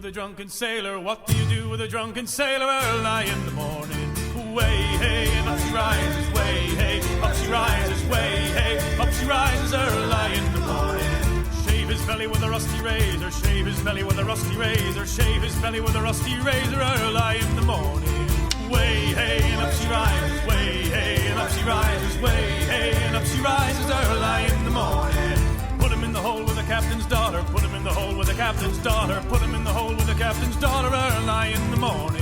with a drunken sailor? What do you do with a drunken sailor early in the morning? Way, hey, and up she rises, way, hey, up she rises, way, hey, up she rises early in the morning. Shave his belly with a rusty razor, shave his belly with a rusty razor, shave his belly with a rusty razor early in the morning. Way, hey, and up she rises, way, hey, and up she rises, way, hey, and up she rises early in the morning. Put him in the hole with the captain's daughter, put him in the hole with the captain's daughter, put him in the hole with the captain's daughter early in the morning.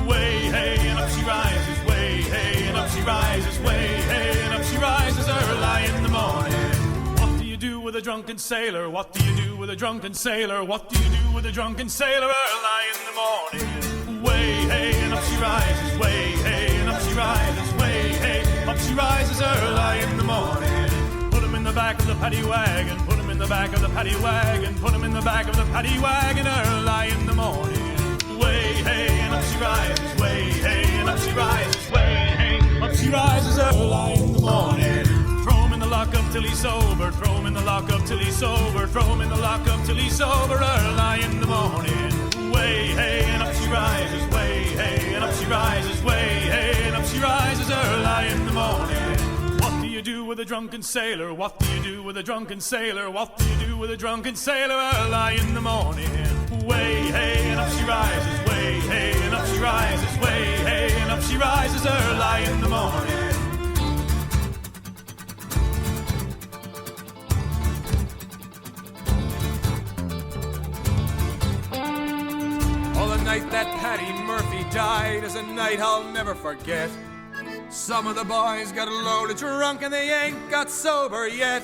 Way, hey, and up she rises, way, hey, and up she rises, way, hey, and up she rises early in the morning. What do you do with a drunken sailor? What do you do with a drunken sailor? What do you do with a drunken sailor early in the morning? Way, hey, and up she rises, way, hey, and up she rises, way, hey, up she rises early in the morning. Put him in the back of the paddy wagon, put him in the back of the paddy wagon, put him in the back of the paddy wagon early in the morning. Way, hey, and up she rises, way, hey, and up she rises, way, hey, up she rises early in the morning. Throw him in the lockup till he's sober, throw him in the lockup till he's sober, throw him in the lockup till he's sober early in the morning. Way, hey, and up she rises, way, hey, and up she rises, way, hey, and up she rises early in the morning. What do you do with a drunken sailor? What do you do with a drunken sailor? What do you do with a drunken sailor early in the morning? Way, hey, and up she rises, way, hey, and up she rises, way, hey, and up she rises early in the morning. Oh, the night that Paddy Murphy died is a night I'll never forget. Some of the boys got loaded drunk and they ain't got sober yet.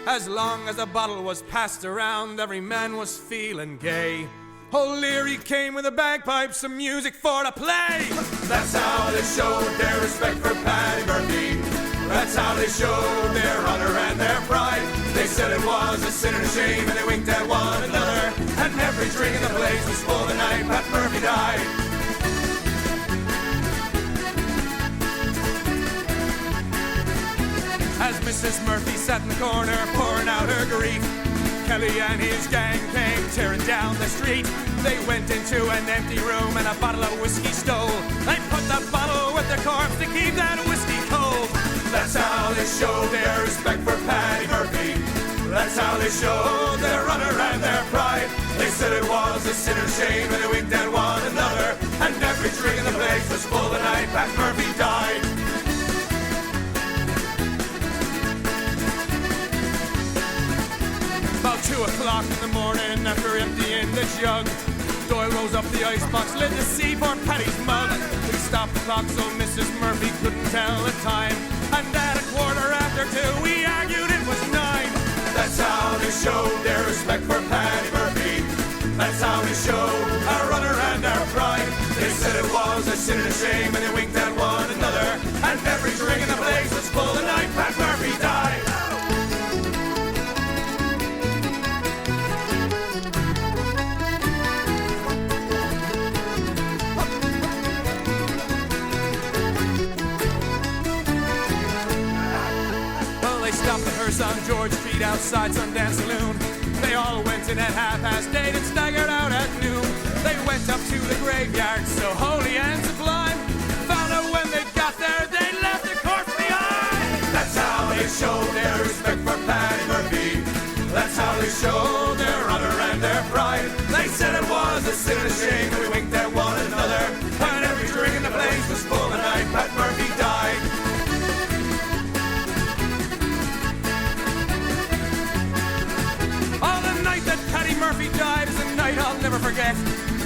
As long as a bottle was passed around, every man was feeling gay. O'Leary came with the bagpipes, some music for to play. That's how they showed their respect for Paddy Murphy. That's how they showed their honor and their pride. They said it was a sin and a shame, and they winked at one another. And every drink in the place was full the night Pat Murphy died. As Mrs. Murphy sat in the corner pouring out her grief, Kelly and his gang came tearing down the street. They went into an empty room and a bottle of whiskey stole. They put the bottle with the corpse to keep that whiskey cold. That's how they showed their respect for Paddy Murphy. That's how they showed their honor and their pride. They said it was a sin and shame, and they winked at one another. And every drink in the place was full the night Pat Murphy died. About 2 o'clock in the morning, after emptying the jug, Doyle rose up the icebox lid to see poor Paddy's mug. He stopped the clock so Mrs. Murphy couldn't tell the time, and at 2:15 we argued it was 9. That's how they showed their respect for Paddy Murphy. That's how they showed our honor and our pride. They said it was a sin and a shame, and they winked at one another. And every drink in the place was full the night Pat Murphy died. Stopped the hearse on George Street outside Sundance Saloon. They all went in at 8:30 and staggered out at noon. They went up to the graveyard, so holy and sublime. Found out when they got there, they left the corpse behind. That's how they showed their respect for Paddy Murphy. That's how they showed their honor and their pride. They said it was a sin and a shame, and we winked at one another. And every drink in the place was full the night Pat Murphy died. That Paddy Murphy died is a night I'll never forget.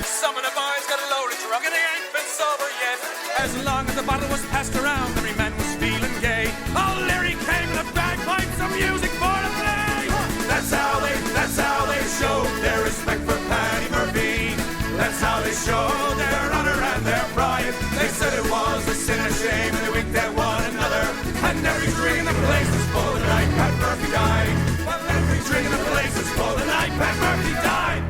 Some of the boys got loaded drunk and they ain't been sober yet. As long as the bottle was passed around, every man was feeling gay. O'Leary came with a bagpipe, some music for to play. That's how they showed their respect for Paddy Murphy. That's how they showed their honor and their pride. They said it was a sin and a shame, and they winked at one another. And every drink in the place was full the night Pat Murphy died. Well, every drink in the place was full the night Pat Murphy died.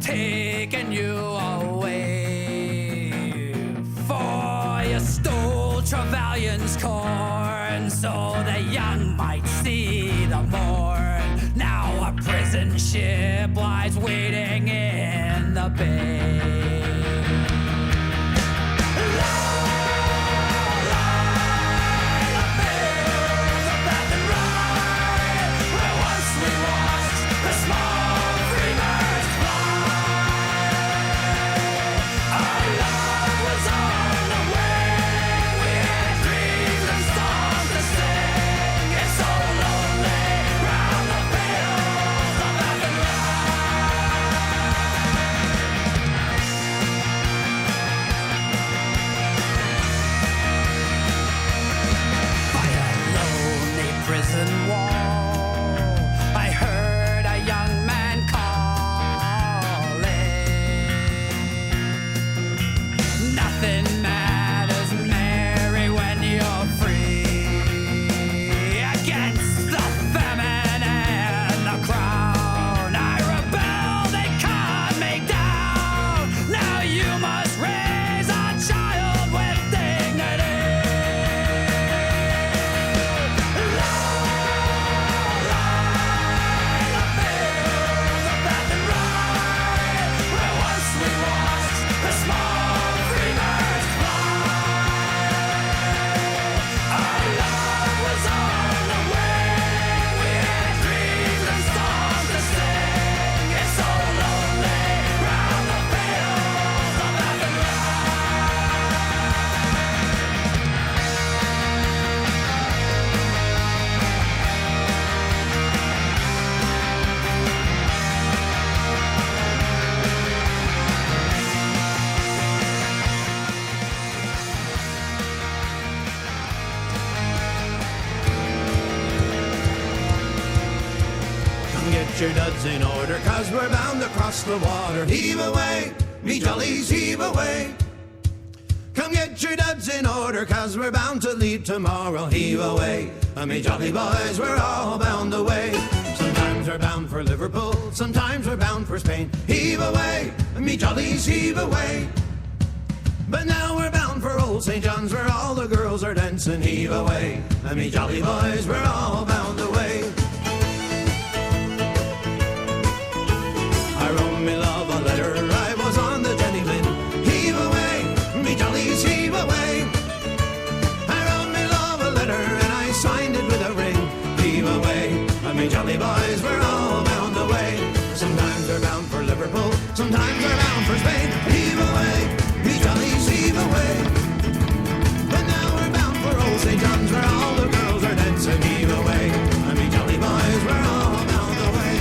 taken you away. For you stole Trevelyan's corn, so the young might see the morn. Now a prison ship lies waiting in the bay. Get your duds in order, 'cause we're bound to cross the water. Heave away, me jollies, heave away. Come get your duds in order, 'cause we're bound to leave tomorrow. Heave away, me jolly boys, we're all bound away. Sometimes we're bound for Liverpool, sometimes we're bound for Spain. Heave away, me jollies, heave away. But now we're bound for old St. John's, where all the girls are dancing. Heave away, me jolly boys, we're all bound away. I wrote me love a letter, I was on the Jenny Lynn. Heave away, me jollies, heave away. I wrote me love a letter and I signed it with a ring. Heave away, me jolly boys, we're all bound away. Sometimes we're bound for Liverpool, sometimes we're bound for Spain. Heave away, me jollies, heave away. But now we're bound for old St. John's, where all the girls are dancing. Heave away, me jolly boys, we're all bound away.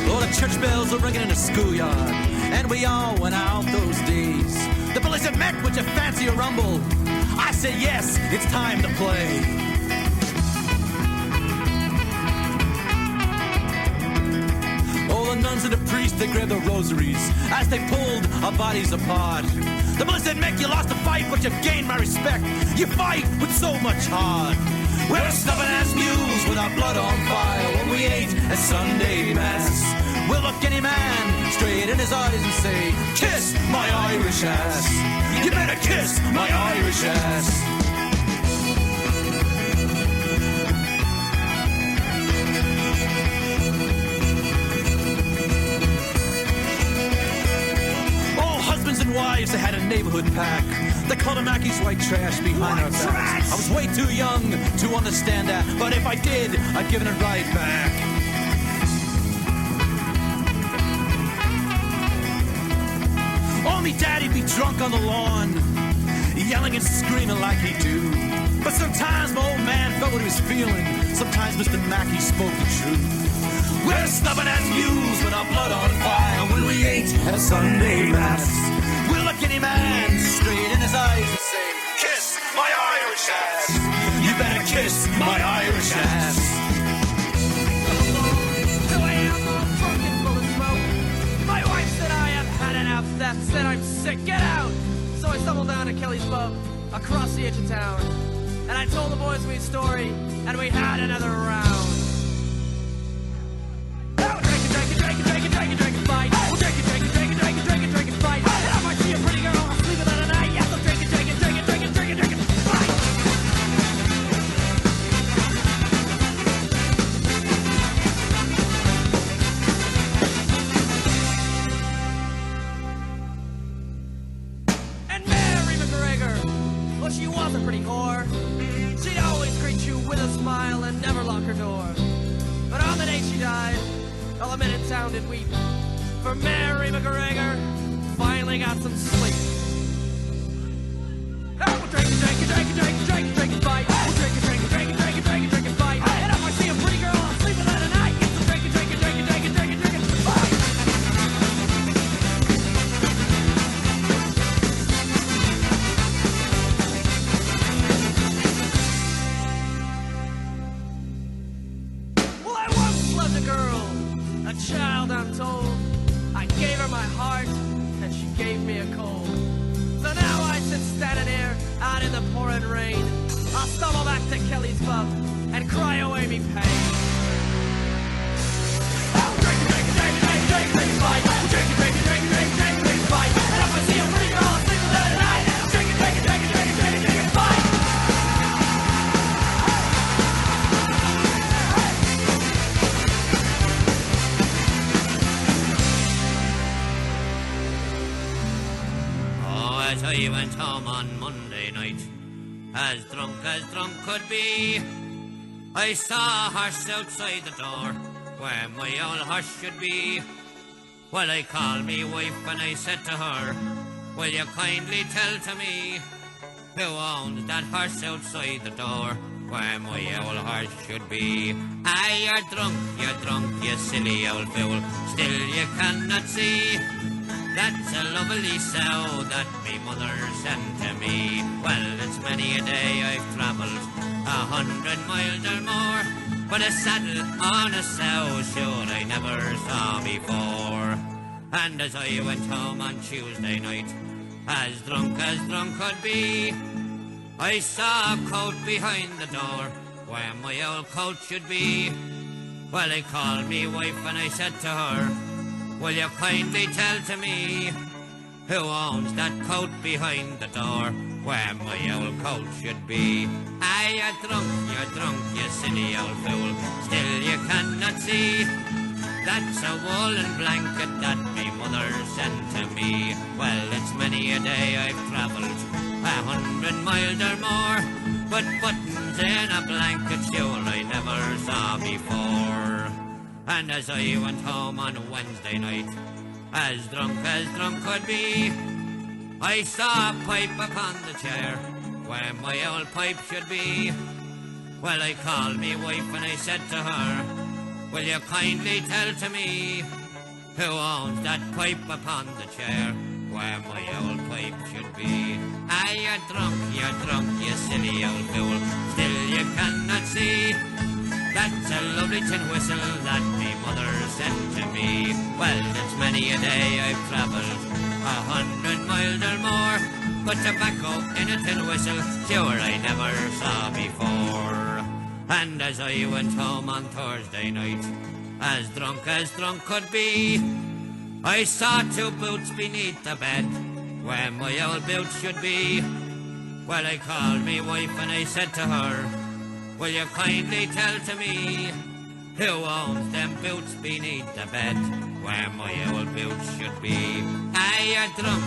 Oh, the church bells are ringing in the schoolyard, and we all went out those days. The bully said, Mac, would you fancy a rumble? I said, yes, it's time to play. Oh, the nuns and the priests, they grabbed their rosaries as they pulled our bodies apart. The bully said, Mac, you lost the fight, but you've gained my respect. You fight with so much heart. We're stubborn as mules with our blood on fire when we ate at Sunday Mass. We'll look any man straight in his eyes and say, kiss my Irish ass. You better kiss my Irish ass. Oh, husbands and wives, they had a neighborhood pack. They called him Mackey's white trash behind our backs. I was way too young to understand that, but if I did, I'd give it right back. Oh, me daddy'd be drunk on the lawn, yelling and screaming like he do. But sometimes my old man felt what he was feeling. Sometimes Mr. Mackey spoke the truth. We're stubborn as mules with our blood on fire when we ate at Sunday Mass. We'll look any man straight in his eyes and say, kiss my Irish ass. You better kiss my Irish ass. My wife said I have had enough. That said I'm sick. Get out! So I stumbled down to Kelly's boat across the edge of town, and I told the boys my story, and we had another round. Oh, drink it, fight. We'll drink it, smile and never lock her door. But on the day she died, all the men in town did weep, for Mary McGregor finally got some sleep. Oh, we'll drink and drink and drink and drink and drink and drink and fight. We'll drink and drink and drink and drink and drink and drink and fight. And if I see a pretty girl, I'll sleep with her tonight. Get some drink and drink and drink and drink and drink and drink and fight. Well, I once loved a girl, a child I'm told. I gave her my heart, and she gave me a cold. So now I sit standing here, out in the pouring rain. I'll stumble back to Kelly's pub, and cry away me pain. Oh, drink and drink and drink and drink and drink and drink and fight. Drink and drink and drink and drink and drink and drink and fight. And if I see a pretty girl, I'll sleep with her tonight. Drink and drink and drink and drink and drink and drink and fight. As I went home on Monday night, as drunk could be, I saw a horse outside the door, where my old horse should be. Well, I called me wife and I said to her, will you kindly tell to me, who owns that horse outside the door, where my old horse should be? Ah, you're drunk, you silly old fool, still you cannot see. That's a lovely sow that me mother sent to me. Well, it's many a day I've travelled 100 miles or more, but a saddle on a sow, sure I never saw before. And as I went home on Tuesday night, as drunk could be, I saw a coat behind the door, where my old coat should be. Well, I called me wife and I said to her, will you kindly tell to me, who owns that coat behind the door, where my old coat should be? Ah, you're drunk, you silly old fool, still you cannot see. That's a woolen blanket that me mother sent to me. Well, it's many a day I've travelled 100 miles or more, but buttons in a blanket, sure I never saw before. And as I went home on Wednesday night, as drunk could be, I saw a pipe upon the chair, where my old pipe should be. Well, I called me wife and I said to her, will you kindly tell to me, who owns that pipe upon the chair, where my old pipe should be? Ah, you're drunk, you silly old fool, still you cannot see. That's a lovely tin whistle that me mother sent to me. Well, it's many a day I've travelled 100 miles or more, but tobacco in a tin whistle, sure I never saw before. And as I went home on Thursday night, as drunk could be, I saw two boots beneath the bed, where my old boots should be. Well, I called me wife and I said to her, will you kindly tell to me, who owns them boots beneath the bed, where my old boots should be? Ah, you're drunk,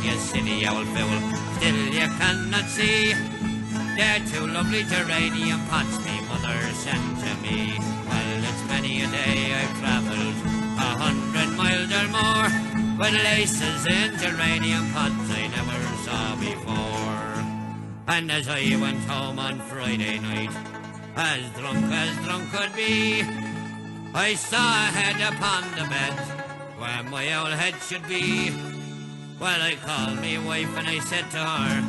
you silly old fool, still you cannot see. They're two lovely geranium pots me mother sent to me. Well, it's many a day I've travelled 100 miles or more, but laces in geranium pots I never saw before. And as I went home on Friday night, as drunk could be, I saw a head upon the bed, where my old head should be. Well, I called me wife and I said to her,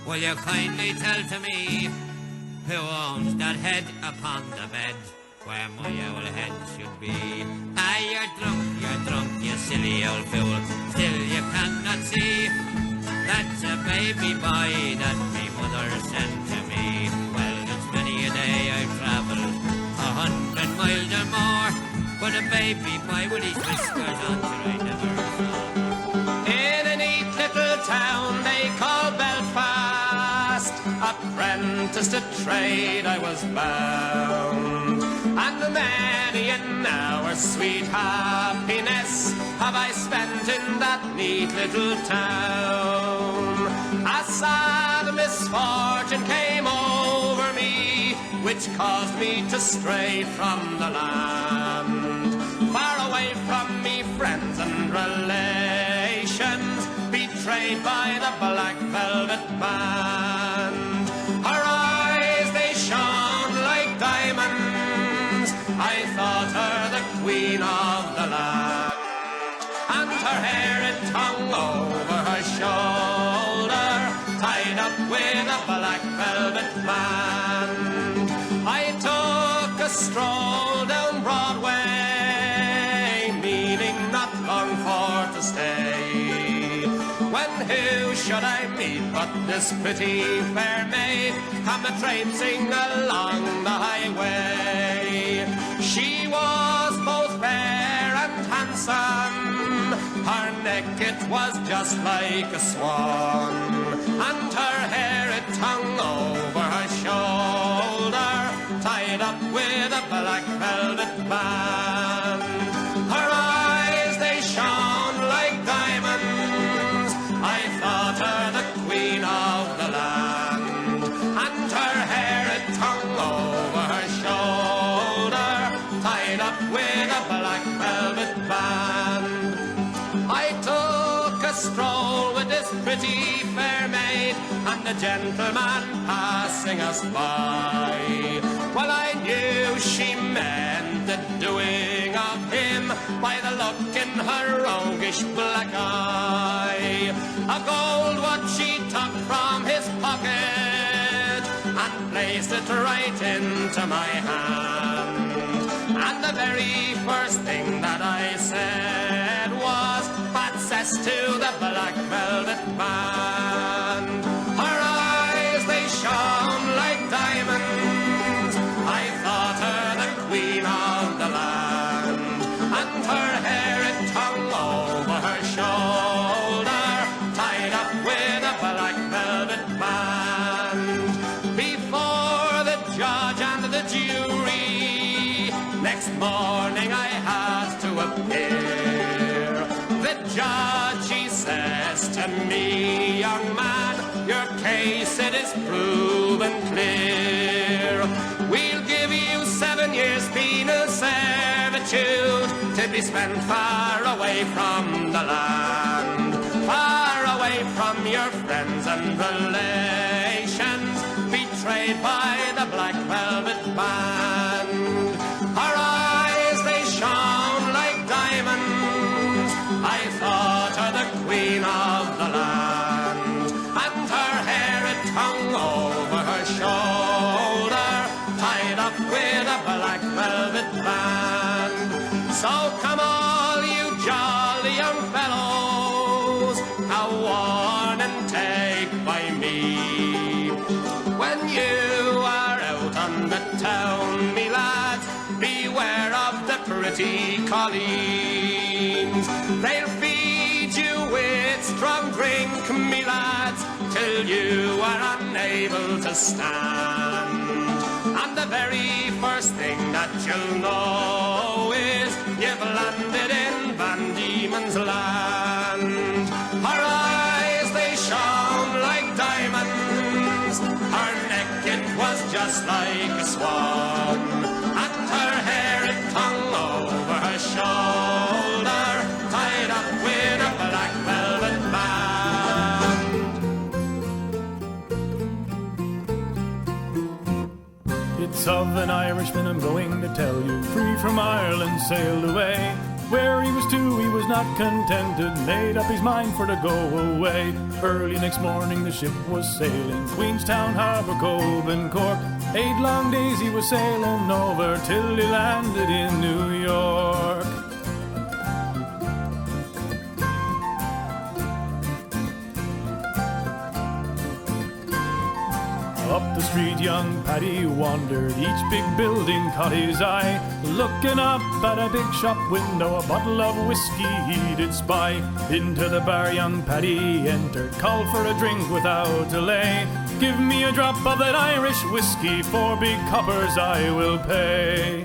will you kindly tell to me, who owns that head upon the bed, where my old head should be? Ah, you're drunk, you silly old fool, still you cannot see. That's a baby boy that me mother sent to me. Well, it's many a day I've travelled 100 miles or more, but a baby boy with his whiskers on, sure I never saw. In a neat little town they call Belfast, apprentice to trade I was bound, and many an hour sweet happiness have I spent in that neat little town. As sad misfortune came over me, which caused me to stray from the land. Far away from me friends and relations, betrayed by the black velvet band. Her eyes, they shone like diamonds, I thought her the queen of the land. And her hair it hung over her shoulder, tied up with a black velvet band. I took a stroll down Broadway, meaning not long for to stay. When who should I meet but this pretty fair maid, come a-traipsing along the highway. She was both fair and handsome, her neck it was just like a swan, and her hair it hung over her shoulder, tied up with a black velvet band. Her eyes, they shone like diamonds, I thought her the queen of the land. And her hair it hung over her shoulder, tied up with a black velvet band. I took a stroll with this pretty fair maid, and a gentleman passing us by. Well, I knew she meant the doing of him by the look in her roguish black eye. A gold watch she took from his pocket and placed it right into my hand. And the very first thing that I said was, "Bad cess to the black velvet band." Her eyes, they shone like diamonds, I thought her the queen of the land. And her hair it hung over her shoulder, tied up with a black velvet band. Before the judge and the jury, next morning I had to appear. The judge, he says to me, "Young man, your case it is proven clear. We'll give you 7 years penal servitude to be spent far away from the land, far away from your friends and relations, betrayed by the black velvet band." Her eyes, they shone like diamonds, I thought her the queen of the land. And her hair it hung over her shoulder, tied up with a black velvet band. So come all you jolly young fellows, a warning take by me. When you are out on the town, me lads, beware of the pretty colleens. They'll feed you with strong drink, me lads, till you are unable to stand. And the very first thing that you'll know is you've landed in Van Diemen's land. Her eyes, they shone like diamonds, her neck it was just like a swan, and her hair it hung over her shoulder, tied up with a black velvet band. It's of an Irishman I'm going to tell you, free from Ireland sailed away. Where he was to, he was not contented, made up his mind for to go away. Early next morning the ship was sailing, Queenstown Harbour, Cove and Cork. 8 long days he was sailing over till he landed in New York. Up the street young Paddy wandered, each big building caught his eye. Looking up at a big shop window, a bottle of whiskey he did spy. Into the bar young Paddy entered, called for a drink without delay. "Give me a drop of that Irish whiskey, 4 big coppers I will pay."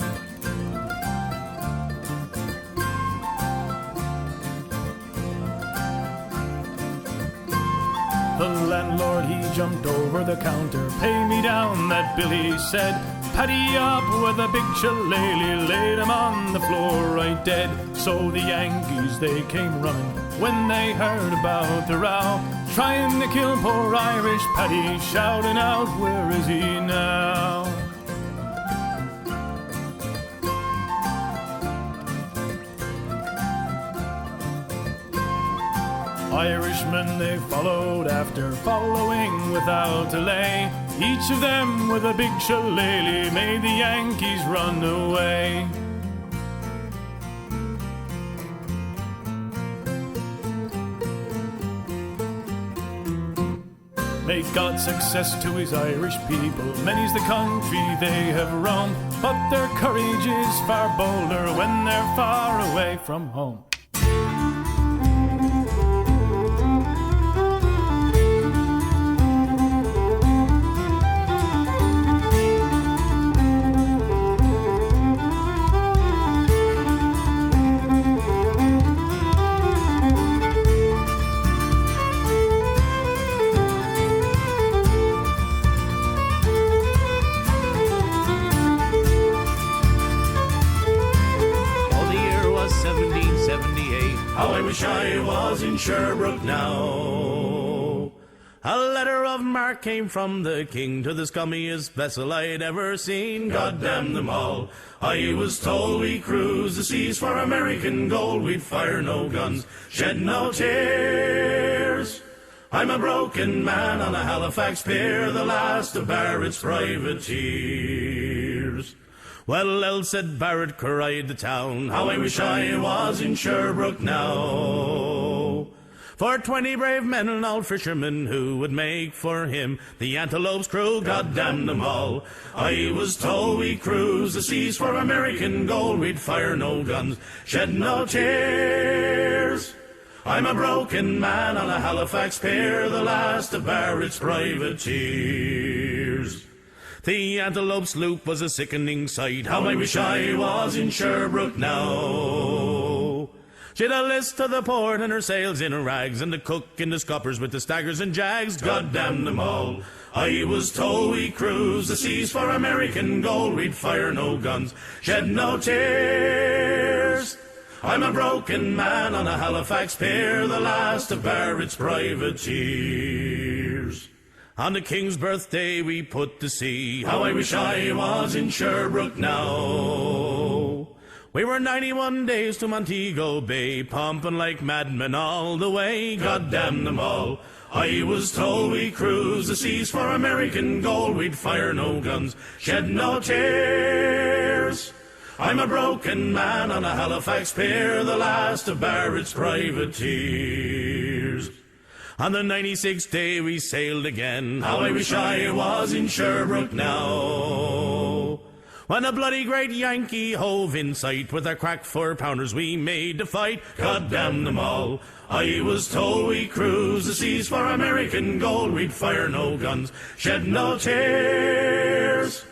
The landlord, he jumped over the counter. Pay me down, that Billy said. Paddy up with a big shillelagh, laid him on the floor right dead. So the Yankees, they came running when they heard about the row, trying to kill poor Irish Paddy, shouting out, where is he now? Irishmen, they followed after, following without delay. Each of them with a big shillelagh made the Yankees run away. May God success to his Irish people. Many's the country they have roamed, but their courage is far bolder when they're far away from home. How I wish I was in Sherbrooke now. A letter of marque came from the king to the scummiest vessel I'd ever seen. God damn them all. I was told we cruise the seas for American gold. We'd fire no guns, shed no tears. I'm a broken man on a Halifax pier, the last of Barrett's privateers. Well, El said Barrett cried the town, how I wish I was in Sherbrooke now. For 20 brave men and old fishermen who would make for him the Antelope's crew, God damn them all. I was told we cruise the seas for American gold. We'd fire no guns, shed no tears. I'm a broken man on a Halifax pier, the last of Barrett's privateers. The Antelope sloop was a sickening sight, how I wish I was in Sherbrooke now. She'd a list to the port and her sails in rags, and the cook in the scuppers with the staggers and jags, God damn them all. I was told we cruise the seas for American gold. We'd fire no guns, shed no tears. I'm a broken man on a Halifax pier, the last of Barrett's privateers. On the King's birthday we put to sea, how I wish I was in Sherbrooke now. We were 91 days to Montego Bay, pumping like madmen all the way, God damn them all. I was told we cruise the seas for American gold. We'd fire no guns, shed no tears. I'm a broken man on a Halifax pier, the last of Barrett's privateers. On the 96th day we sailed again, how I wish I was in Sherbrooke now. When a bloody great Yankee hove in sight, with our crack 4-pounders we made to fight, God damn them all. I was told we cruise the seas for American gold. We'd fire no guns, shed no tears.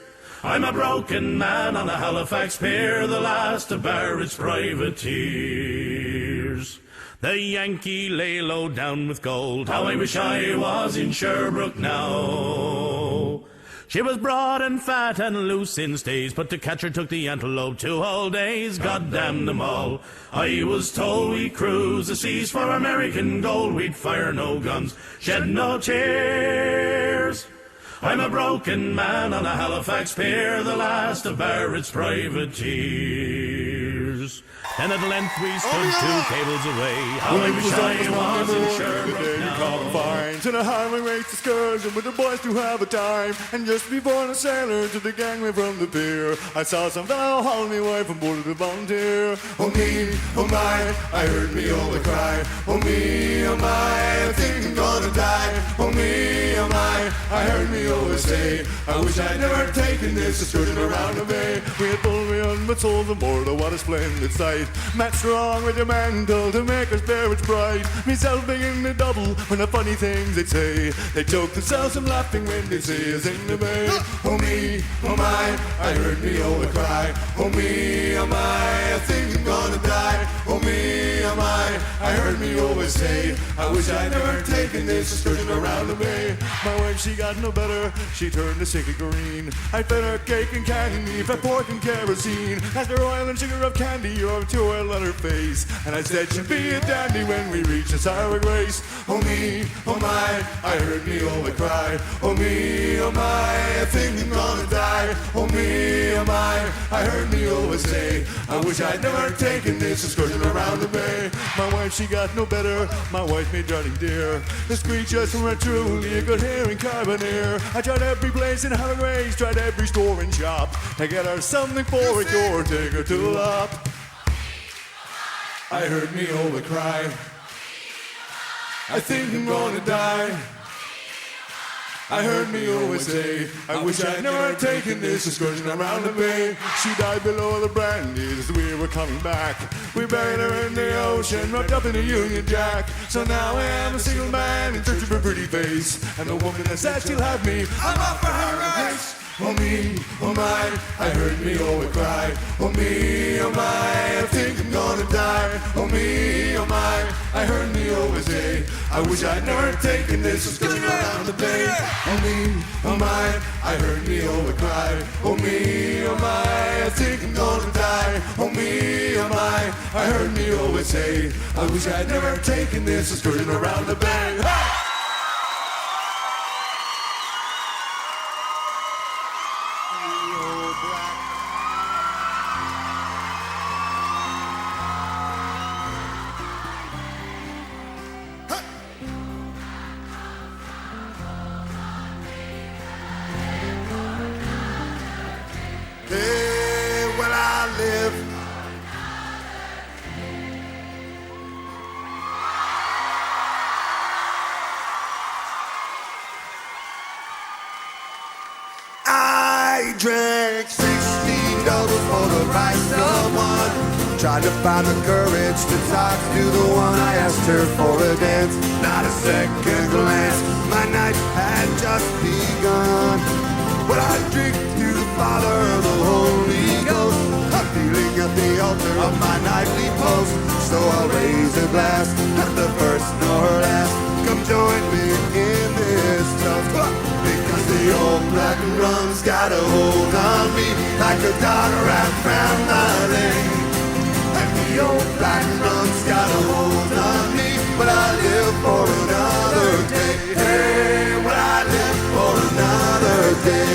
I'm a broken man on a Halifax pier, the last of Barrett's privateers. The Yankee lay low down with gold, how I wish I was in Sherbrooke now. She was broad and fat and loose in stays, but to catch her took the Antelope 2 whole days, God damn them all. I was told we cruise the seas for American gold. We'd fire no guns, shed no tears. I'm a broken man on a Halifax pier, the last of Barrett's privateers. And at length we stood 2 cables away, how I wish I was in Sherbrooke now. Fines and a highway race excursion with the boys to have a time. And just before the sailor to the gangway from the pier, I saw some fellow haul me away from board of the Volunteer. Oh me, oh my, I heard me over cry. Oh me, oh my, I think I'm gonna die. Oh me, oh my, I heard me over say, I wish I'd never taken this, skirting around the bay. We had pulled me on but sold them board, oh what a splendid sight. Matt strong with your mantle to make our spirits bright. Myself being the double when the funny things they'd say. They choke themselves from laughing when they see us in the bay. Oh me, oh my, I heard me over cry. Oh me, oh my, I think I'm gonna die. Oh oh me, oh my, I heard me always say, I wish I'd never taken this excursion around the bay. My wife, she got no better, she turned to sickly green. I fed her cake and candy, fed pork and kerosene, asked her oil and sugar of candy or to oil on her face. And I said she'd be a dandy when we reached the sour grace. Oh me, oh my, I heard me always cry. Oh me, oh my, I think I'm gonna die. Oh me, oh my, I heard me always say, I wish I'd never taken this excursion around the bay. My wife, she got no better, my wife made darling dear. The screechers from her truly a good hearing carboneer. I tried every place in Harvard Grace, tried every store and shop to get her something for a cure, take her to the lop. I heard me always cry. I think I'm gonna die. I heard me always say, I wish I'd never taken this excursion around the bay. She died below the brandies as we were coming back. We buried her in the ocean, wrapped up in a Union Jack. So now I am a single man in search of a pretty face, and the woman that said she'll have me, I'm up for her race. Oh me, oh my, I heard me always cry. Oh me, oh my, I think I'm gonna die. Oh me, oh my, I heard me always say, I wish I'd never taken this excursion around the bay. Oh me, oh my, I heard me always cry. Oh me, oh my, I think I'm gonna die. Oh me, oh my, I heard me always say, I wish I'd never taken this excursion around the bay. Hey! Hey, where I live. I drank 16 doubles for the price of one. Tried to find the courage to talk to the one. I asked her for a dance, not a second glance. My night had just begun. But I drink to the Father of the Holy Ghost. I'm kneeling at the altar of my nightly post. So I'll raise a glass, not the first nor last. Come join me in this toast. Because the old black rum's got a hold on me, like a dog wrapped around my leg. And the old black rum's got a hold on me, but I live for another day. Hey, but I live for another day.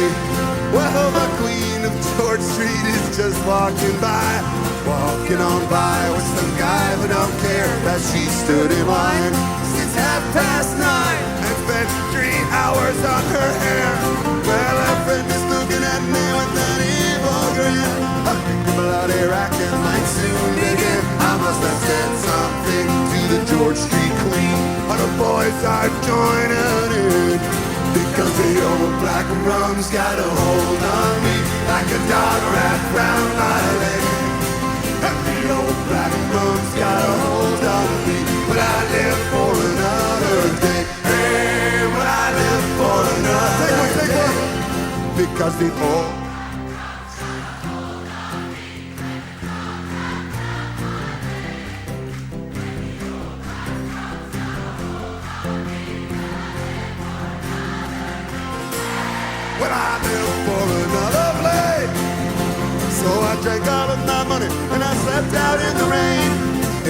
Well, my queen of George Street is just walking by, walking on by with some guy who don't care that she stood in line since 9:30 and spent 3 hours on her hair. Well, her friend is looking at me with an evil grin. I think the bloody racket might soon begin. I must have said something to the George Street queen, or the boys are joining in. Because the old black rum's got a hold on me, like a dog wrapped round my leg. And the old black rum's got a hold on me, but I live for another day. Hey, but I live for another day. Because the old But I live for another place. So I drank all of my money and I slept out in the rain.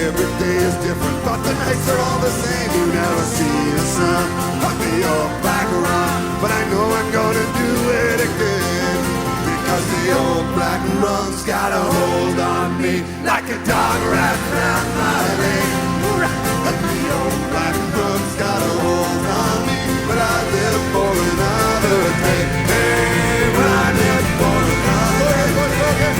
Every day is different, but the nights are all the same. You never see the sun of the old black rum, but I know I'm gonna do it again. Because the old black rum's got a hold on me, like a dog wrapped around my leg. And the old black rum's got a hold on me, but I live for another day. Hey, but I live for another day.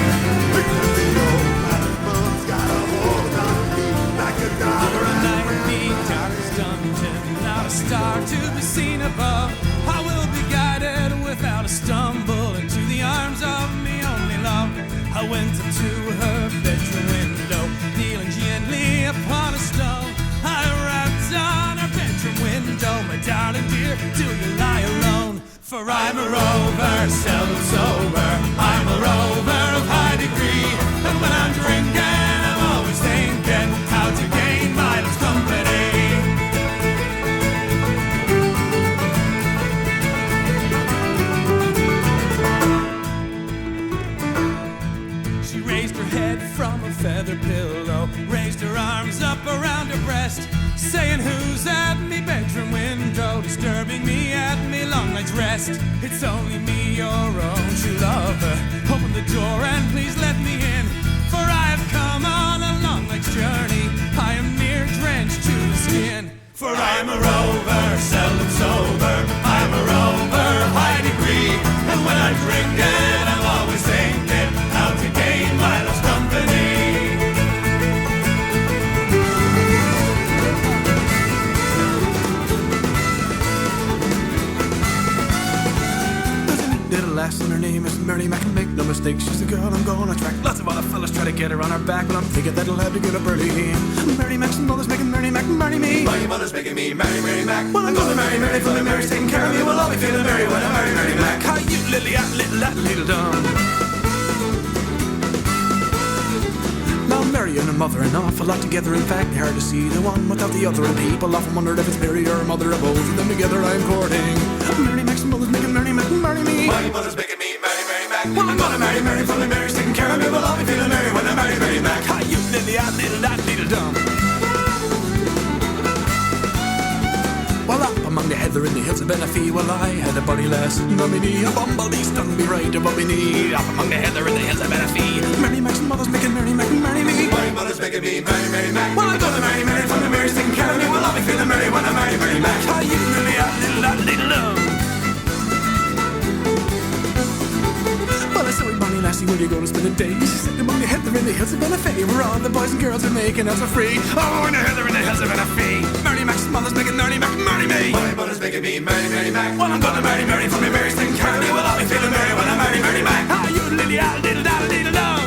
Because the old black rum's got a hold on me, like a dog wrapped around my leg. Darkest dungeon, not a star to be seen above. I will be guided without a stumble into the arms of me only love. I went up to her bedroom window, kneeling gently upon a stone. I rapped on her bedroom window, my darling dear, do you lie alone? For I'm a rover, seldom sober. I'm a rover of high degree, and when I'm drinking, I'm always thinking raised her head from a feather pillow, raised her arms up around her breast, saying, who's at me bedroom window, disturbing me at me long night's rest? It's only me, your own true lover. Open the door and please let me in, for I have come on a long night's journey. I am near drenched to the skin. For I'm a rover, seldom sober. I'm a rover, high degree. And when I'm drinking, I'm always thinking how to gain my love's company. Little lass and her name is Mary Mac, and make no mistake, she's the girl I'm gonna track. Lots of other fellas try to get her on her back, but I'm thinking that he'll have to get a birdie. Mary Mac's mother's making Mary Mac marry me. My mother's making me marry Mary Mac. Well, I'm gonna marry Mary, for Mary's taking care of me. Well, I'll be feeling merry when I marry Mary Mac. How you little dumb. Now Mary and her mother an awful lot together. In fact, hard to see the one without the other, and people often wondered if it's Mary or her mother, or both of them together I'm courting. Mary Mac's mother's making Mary Mac marry me. My mother's making me marry Mary Mac. Well, I'm gonna marry Mary, for Mary's taking care of me. Well, I'll be feeling merry when I marry Mary Mac. How you little dumb. Well, up among the heather in the hills of Benefee, well, I had a buddy lass, Mummy, a bumblebee stung me right above me knee. Up among the heather in the hills of Benefee, Mary Mac's mother's making Mary Mac marry me. My mother's making me marry Mary Mac. Well, I'm gonna marry Mary, for Mary's taking care of me. Well, I'll be feeling merry when I marry Mary Mac. How you little dumb. Well, I said, we Bonnie lassie, where you going to spend the day? She said, among the heather in the hills of Benefee, where all the boys and girls are making us for free. Oh, in the heather in the hills of Benefee, Mary Mac's mother's making Mary Mac marry me. My mother's making me marry Mary Mac. Well, I'm gonna marry Mary, for Mary's taking care of me. Well, I'll be feeling merry when I marry Mary Mac. How you little dumb.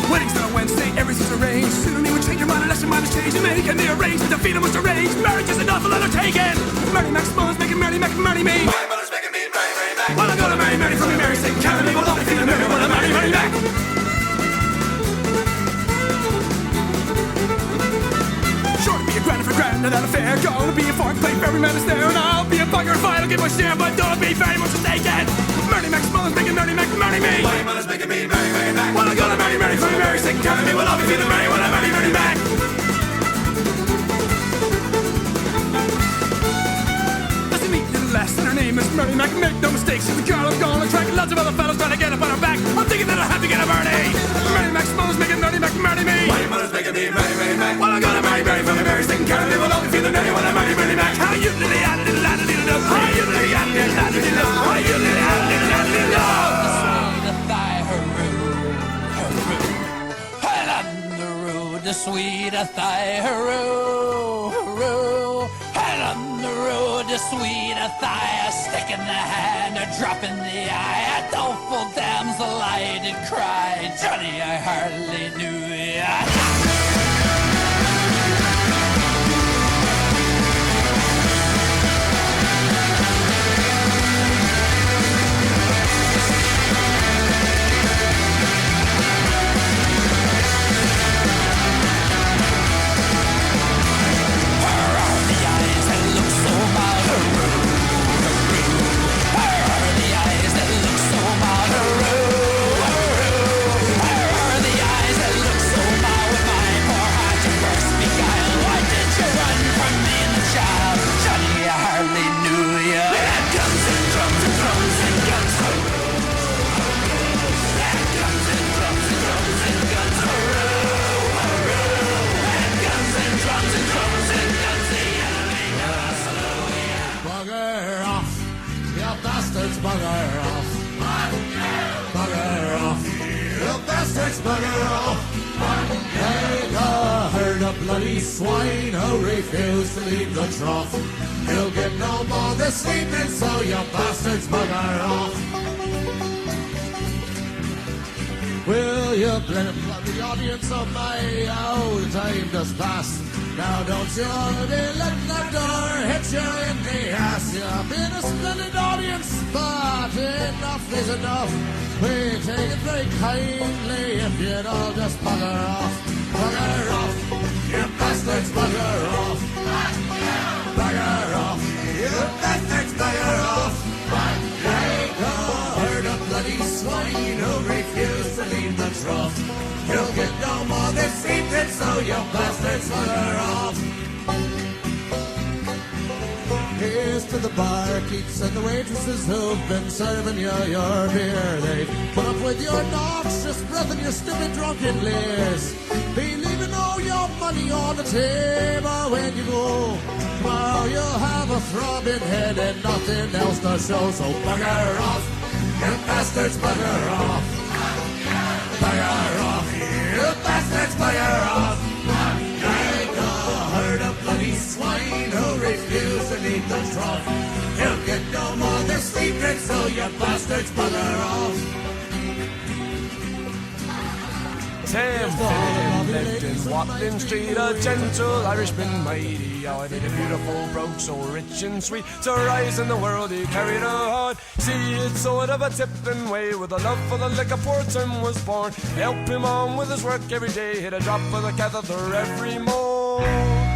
Wedding's on a Wednesday, everything's arranged. Soon he would change your mind unless your mind is changed. And making the arrangement, the feeling was arranged. Marriage is an awful undertaking. Mary Mac's mother's making Mary Mac marry me. My mother's making me marry Mary Mac. Well, I'm gonna marry Mary, for Mary's taking care of me. Well, I'll be feeling merry when I marry Mary Mac. Sure to be a grand for grand at that affair. Gonna be a fork plate, every man is there. And I'll be a bugger if I don't get my share. But don't be very much mistaken. Mary Mac's mother's making Mary Mac marry me. My mother's making me marry Mary Mac. Well, I'm gonna marry Mary, for Mary's taking care of me. Well, I'll be feeling merry when I marry Mary Mac. As I meet little lass and her name is Mary Mac, make no mistake, she's the girl I'm gonna track. Lots of other fellas trying to get up on her back. I'm thinking that I'll have to get a birdie. Mary Mac's mother's making Mary Mac marry me. My mother's making me marry Mary Mac. Well, I'm gonna marry Mary, for Mary's taking care of me. Well, I'll be feeling merry when I marry Mary Mac. How you little dumb. How you little dumb. How you little dumb. The sweet thigh, hurroo, hurroo. And on the road, the sweet thigh, a stick in the hand, a drop in the eye, a doleful damsel I did cry. Johnny, I hardly knew ya. Bugger off. Bugger off. You bastards, bugger off. Take a herd of bloody swine who refuse to leave the trough. You'll get no more this evening, so you bastards, bugger off. Will you bloody audience of my old time just passed? Now don't you be letting that door hit you in the ass. You've been a splendid audience, but enough is enough. We take it very kindly if you'd all just bugger off. Bugger off, you bastards, bugger off. Bugger off, you bastards, bugger off. Take a herd of bloody bloody swine who refuse to leave the trough. You'll get no more this evening, so you bastards bugger off. Here's to the barkeeps and the waitresses who've been serving you your beer. They've put up with your noxious breath and your stupid drunken leers. Be leaving all your money on the table when you go. Tomorrow you'll have a throbbing head and nothing else to show. So bugger off, you bastards, bugger off. Bugger off, you bastards, bugger off. Like a herd of bloody swine who refuse to leave the trough. You'll get no more this evening, so you bastards, bugger off. Tim lived in Watling Street, a gentle Irishman mighty. Oh, I made a beautiful brogue, so rich and sweet. To rise in the world, he carried a heart. See, it's sort of a tipping way. With a love for the liquor, poor Tim was born. Help him on with his work every day. Hit a drop of the catheter every morn.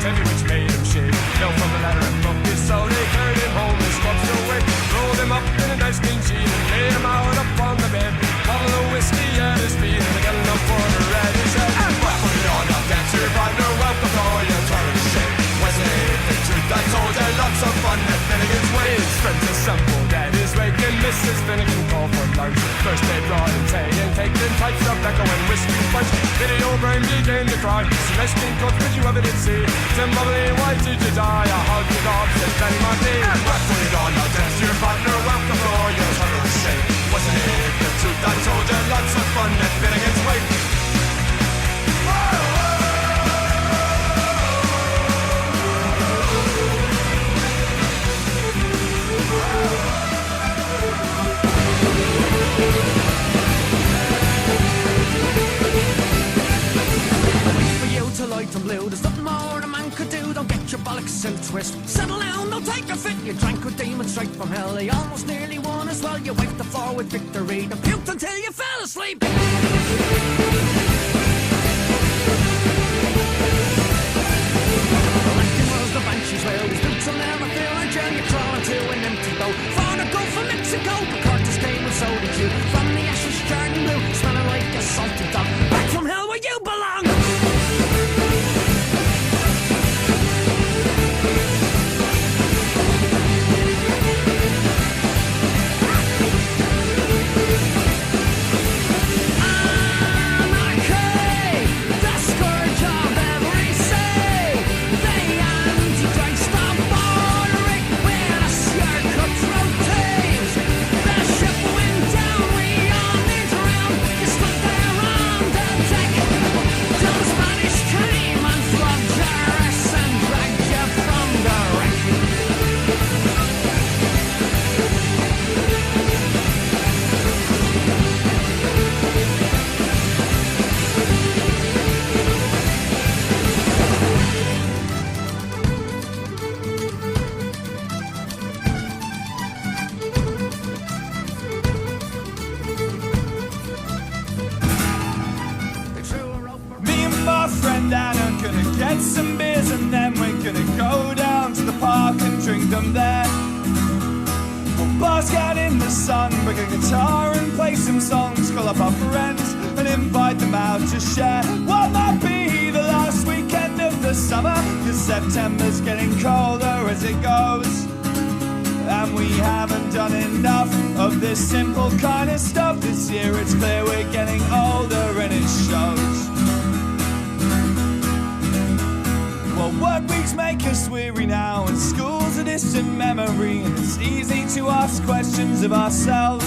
Heavy, which made him shake. Fell from the ladder and broke his soul. They carried him home, his corpse awake. Rolled him up in a nice clean sheet and laid him out upon the bed. Bottle of whiskey at his feet and a gallon of porter at his head. And what put it on, I'll dance your partner. Welcome to all your turn of shame. Wasn't it the truth I told you? Lots of fun at Finnegan's Way. His friends assembled at his wake and Mrs. Finnegan called for lunch. First they brought in tea and cake, then pipes of tobacco and whiskey punch. Biddy O'Brien began to cry. Celestine cook, did you ever did see? Tim Bubbly, why did you die? I hugged your dog, said Danny Monty. And what put it on, I'll dance your partner. Welcome to all your turn of shame. Wasn't it the truth I told you? Lots of fun at Finnegan's Way. Light and blue, there's nothing more a man could do. Don't get your bollocks in a twist. Settle down, don't take a fit. You drank with demons straight from hell. They almost nearly won as well. You wiped the floor with victory. Then puked until you fell asleep. Like it was the banshees, well, these boots will never fill a jam. You're crawling to an empty boat. Found a go from Mexico, but Curtis came and so did you. From the ashes, charred and blue, smelling like a salty dog. Back from hell where you belong. Some beers and then we're gonna go down to the park and drink them there. We'll bask out in the sun, bring a guitar and play some songs. Call up our friends and invite them out to share what might be the last weekend of the summer. Cause September's getting colder as it goes, and we haven't done enough of this simple kind of stuff this year. It's clear we're getting older and it shows. Well, work weeks make us weary now, and school's a distant memory, and it's easy to ask questions of ourselves,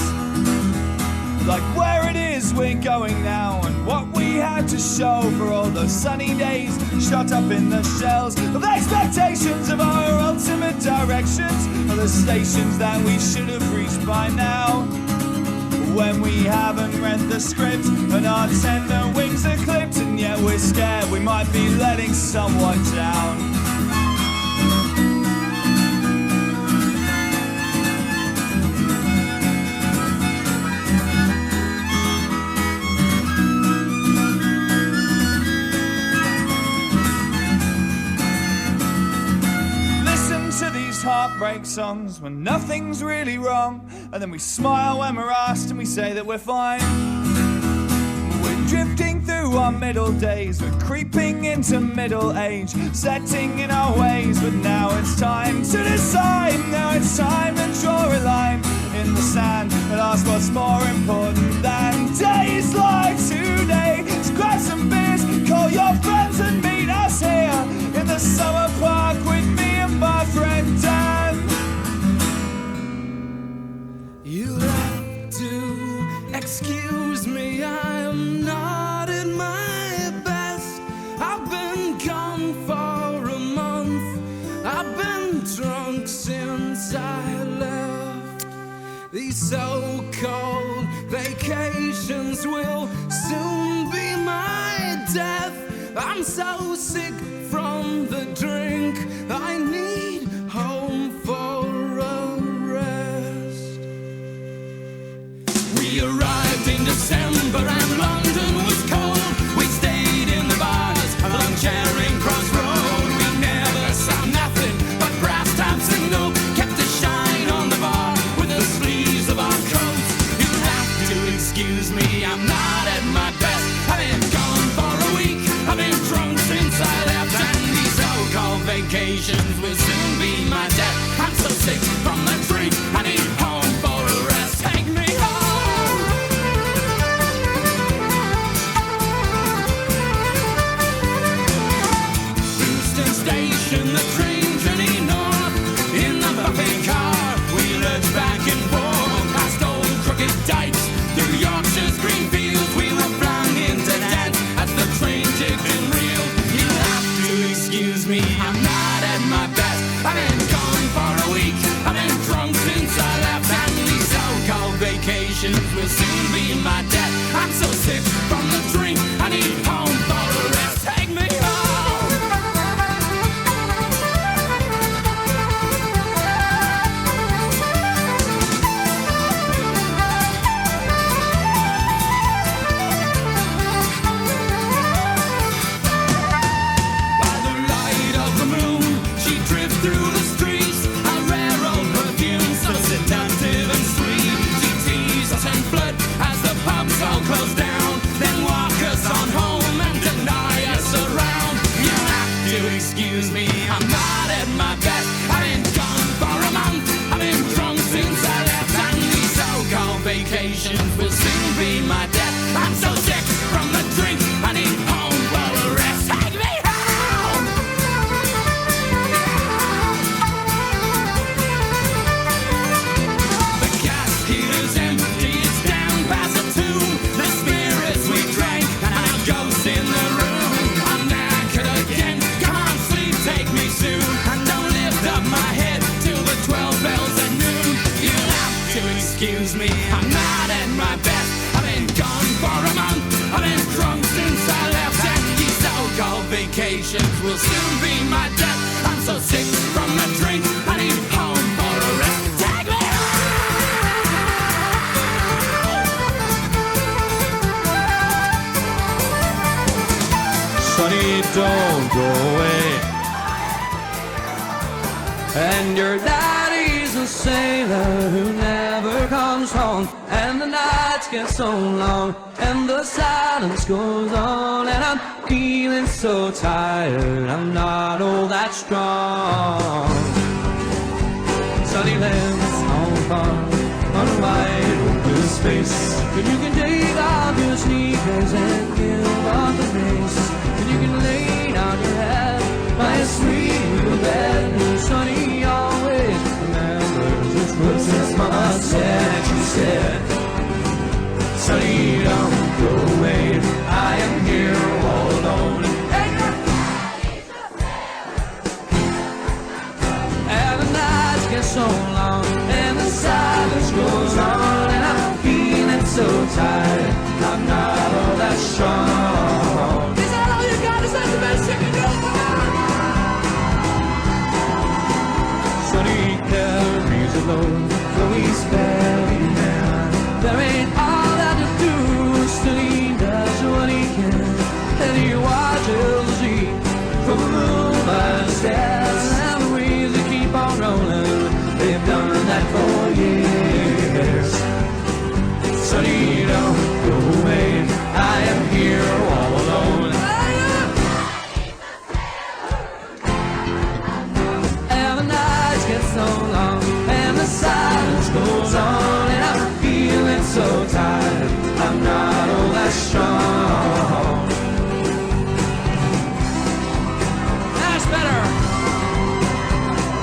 like where it is we're going now, and what we had to show for all those sunny days shot up in the shells of the expectations of our ultimate directions, or the stations that we should have reached by now. When we haven't read the script and our tender wings are clipped, and yet we're scared we might be letting someone down. to these heartbreak songs when nothing's really wrong, and then we smile when we're asked and we say that we're fine. We're drifting through our middle days, we're creeping into middle age, setting in our ways, but now it's time to decide. Now it's time to draw a line in the sand and ask what's more important than days like today. So grab some beers, call your friends and meet us here in the summer park with me and my friend Dan. You'll have to excuse me, I'm not at my best. I've been gone for a month, I've been drunk since I left. These so-called vacations will soon be my death. I'm so sick from the drink, I need home for a rest. We arrived in December and London was cold. We stayed in the bars along Charing Cross Road. We never saw nothing but brass taps and oak. Kept the shine on the bar with the sleeves of our coats. You'll have to excuse me, I'm not at my best. I've been gone for a week, I've been drunk since I left, and these so-called vacations will soon be my death. I'm so sick from the drink, I need home for a rest. Take me home. Houston Station, the train journey north. In the buffet car, we lurched back and forth past old crooked dikes, through Yorkshire's green fields. We were flung into dance as the train jigged and reeled. You'll have to excuse me, I'm not at my best. I've been gone for a week, I've been drunk since I left, and these so-called vacations will soon be my death. I'm so sick from the drink, I need home for a rest. Take me home. By the light of the moon, she drifts through the streets, a rare old perfume, so seductive and sweet. She teased us and flirt as the pubs all close down, then walk us on home and deny us around. You have to excuse me, I'm not at my best. I've been gone for a month, I've been drunk since I left, and these so-called vacations will soon be my death. I'm so sick from the drink, I need home for a rest. Take me home. The gas heater's empty, it's down past the tomb. The spirits we drank and our ghosts in the room. I'm knackered again, come on sleep, take me soon, and don't lift up my head till the 12 bells at noon. You'll have to excuse me, I'm not at my best. I've been gone for a month, I've been drunk since I left, and these so-called vacations will soon be my death. I'm so sick from the drink, I need home for a rest. Take me Sonny, don't go away. And your daddy's a sailor who never comes home, and the nights get so long, and the silence goes on, and I'm feeling so tired, I'm not all that strong. Sunny lands on far, on a wide open space, and you can take off your sneakers and give up the race, and you can lay down your head by a sweet little bed, and Sunny always remembers which words his mama said, and she said, Sunny, don't go away, I am here all alone. And the nights get so long, and the silence goes on, and I'm feeling so tired, I'm not all that strong. Is that all you got? Is that the best you can do? Sunny carries a load, though he's very man. There ain't all that to do, still he does what he can, and he watches the sea from a room upstairs, and the waves that keep on so long, and the silence goes on, and I'm feeling so tired. I'm not all that strong. That's better.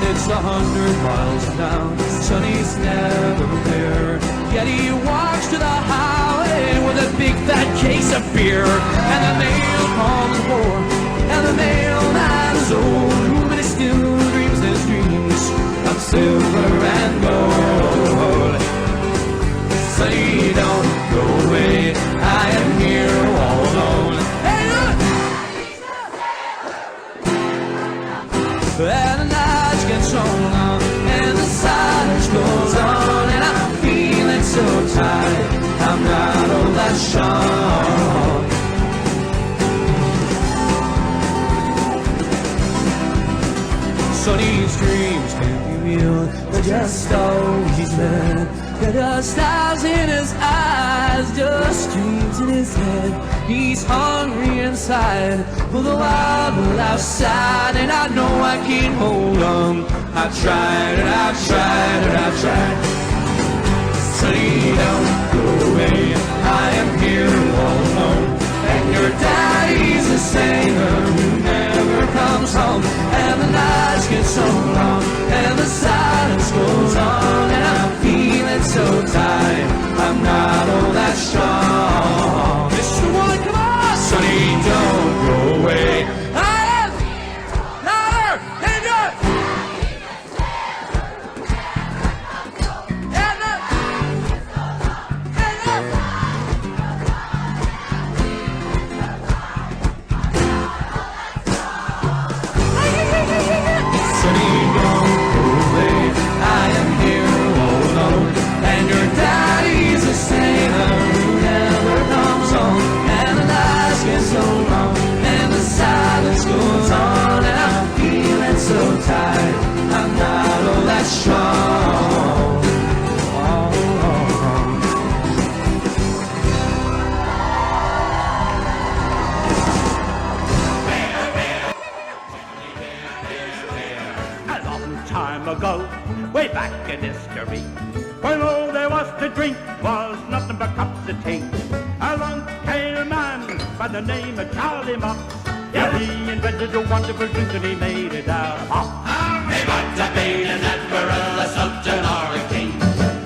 It's 100 miles down, Sonny's never there. Yet he walks to the highway with a big fat case of beer. And the mailman is poor, and the mailman is old, but he still dreams his dreams of silver and gold. Sonny, don't go away, I am here all alone. Hey, look! And the nights get so long, and the silence goes on, and I'm feeling so tired, I'm not all that strong. Sonny's dreams can't be real, they're just always bad. They're just stars in his eyes, just dreams in his head. He's hungry inside for the wild world outside, and I know I can't hold on. I've tried and I've tried and I've tried. Sonny, don't go away, I am here all alone. And your daddy's a sailor who never comes home. And the nights get so long, and the silence goes on, and I'm feeling so tired, I'm not all that strong. Mr. One, come on! Sonny, don't go away, I am louder and good. Sonny, don't go away, I am here all alone. And your daddy's a sailor who never comes home. And the nights get so long, and the silence goes on, and I'm feeling so tired, I'm not all that strong. A long time ago, way back in history, when all there was to drink was nothing but cups of tea, along came a man by the name of Charlie Mops. Yeah, he invented a wonderful drink and he made it out of hops. He might have been an admiral, a sultan, or a king,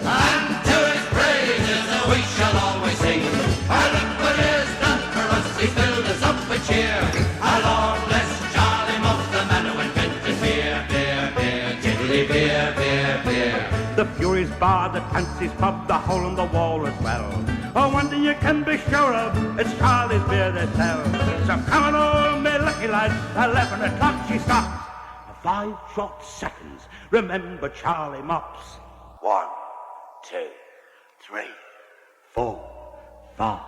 and to his praises we shall always sing. Look what he has done for us, he filled us up with cheer. Lord bless Charlie Mops, the man who invented beer, beer, beer, tiddly beer, beer, beer. The Furies Bar, the Fancy's Pub, the Hole in the Wall as well. Oh, one thing you can be sure of, it's Charlie's beer they sell. So come on, all me lucky lads, 11 o'clock she stops. 5 short seconds, remember Charlie Mops. 1, 2, 3, 4, 5.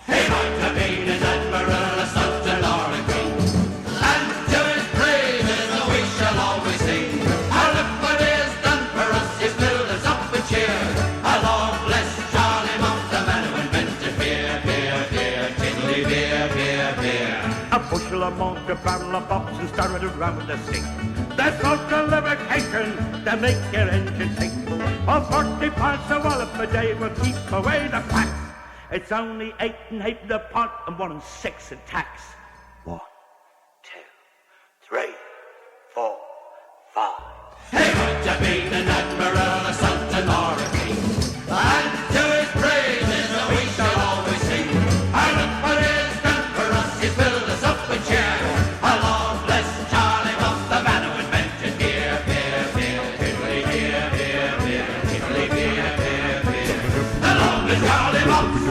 He might have been an admiral, a sultan, or a king, and to his praises we shall always sing. Look what he has done for us, he's filled us up with cheer. Lord bless Charlie Mops, the man who invented beer, beer, beer, tiddly beer, beer, beer. A bushel of malt, a barrel of box, and started around with a stick. That's salt lubrication to make your engine tick. For 40 pints of wallop a day will keep away the cracks. It's only 8 and 8 the pot and 1 and 6 in tax. 1, 2, 3, 4, 5. He might have been an admiral, a sultan, or a king, and to his praises we shall always sing. Look what he has done for us, he's filled us up with cheer. Lord bless Charlie Mops, the man who invented beer, beer, beer, tiddly beer, beer, beer, tiddly beer, beer, beer. The Lord bless Charlie Mops.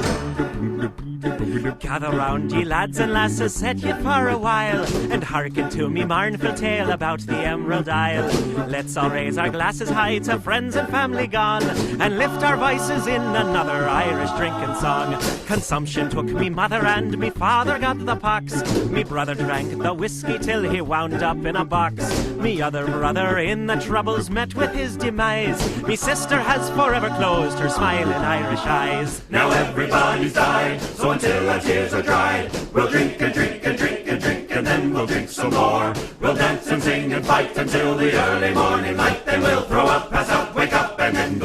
Gather round, ye lads and lasses, set ye for a while, and hearken to me mournful tale about the Emerald Isle. Let's all raise our glasses high to friends and family gone, and lift our voices in another Irish drinking song. Consumption took me mother and me father got the pox. Me brother drank the whiskey till he wound up in a box. Me other brother in the troubles met with his demise. Me sister has forever closed her smiling Irish eyes. Now everybody's died, so until our tears are dried, we'll drink and drink and drink and drink, and then we'll drink some more. We'll dance and sing and fight until the early morning light, then we'll throw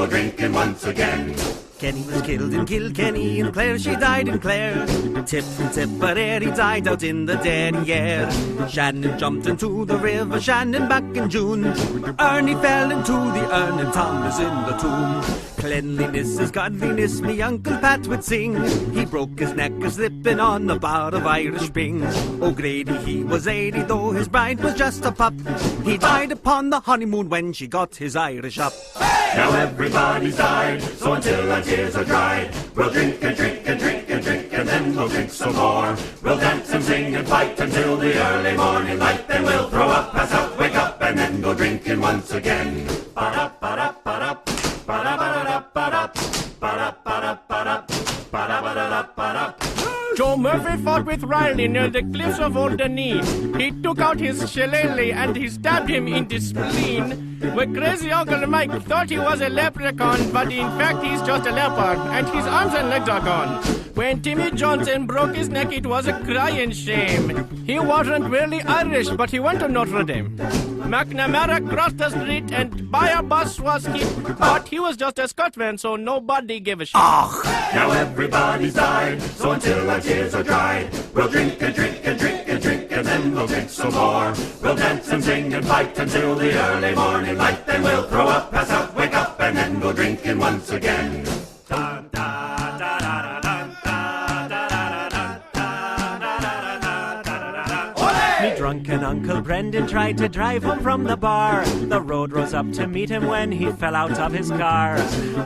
go drinking once again. Kenny was killed in Kilkenny, and Clare, she died in Clare. Tip from Tipperary died out in the Derriere. Shannon jumped into the river, Shannon back in June. Ernie fell into the urn, and Tom is in the tomb. Cleanliness is godliness, me Uncle Pat would sing. He broke his neck a-slipping on a bar of Irish Spring. O'Grady, he was 80, though his bride was just a pup. He died upon the honeymoon when she got his Irish up. Now everybody's died, so until our tears are dried, we'll drink and drink and drink and drink, and then we'll drink some more. We'll dance and sing and fight until the early morning light, then we'll throw up, pass out, wake up, and then go drinking once again. Ba-da-ba-da-ba-da, ba-da-ba-da-ba-da, ba-da-ba-da-ba-da, ba-da-ba-da-ba-da. Joe Murphy fought with Riley near the cliffs of Old Denis. He took out his shillelagh and he stabbed him in the spleen. My crazy Uncle Mike thought he was a leprechaun, but in fact he's just a leopard, and his arms and legs are gone. When Timmy Johnson broke his neck, it was a crying shame. He wasn't really Irish, but he went to Notre Dame. McNamara crossed the street and by a bus was hit, but he was just a Scotsman, so nobody gave a shit. Now everybody's died, so until our tears are dried, we'll drink and drink and drink and drink, and then we'll drink some more. We'll dance and sing and fight until the early morning light, then we'll throw up, pass out, wake up, and then go drinking once again. Me drunken Uncle Brendan tried to drive home from the bar. The road rose up to meet him when he fell out of his car.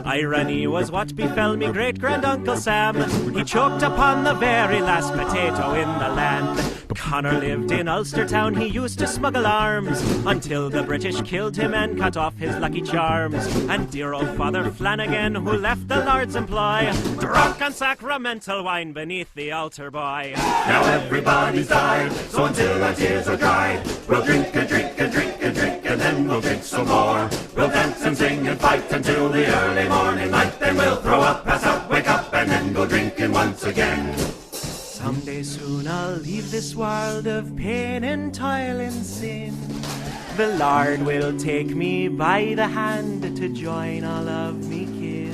Irony was what befell me great-grand-uncle Sam. He choked upon the very last potato in the land. Connor lived in Ulstertown, he used to smuggle arms, until the British killed him and cut off his lucky charms. And dear old Father Flanagan, who left the Lord's employ, drunk on sacramental wine beneath the altar boy. Now everybody's died, so until our tears are dried, we'll drink and drink and drink and drink, and then we'll drink some more. We'll dance and sing and fight until the early morning light, then we'll throw up, pass out, wake up, and then go drinking once again. Someday soon I'll leave this world of pain and toil and sin. The Lord will take me by the hand to join all of me kin.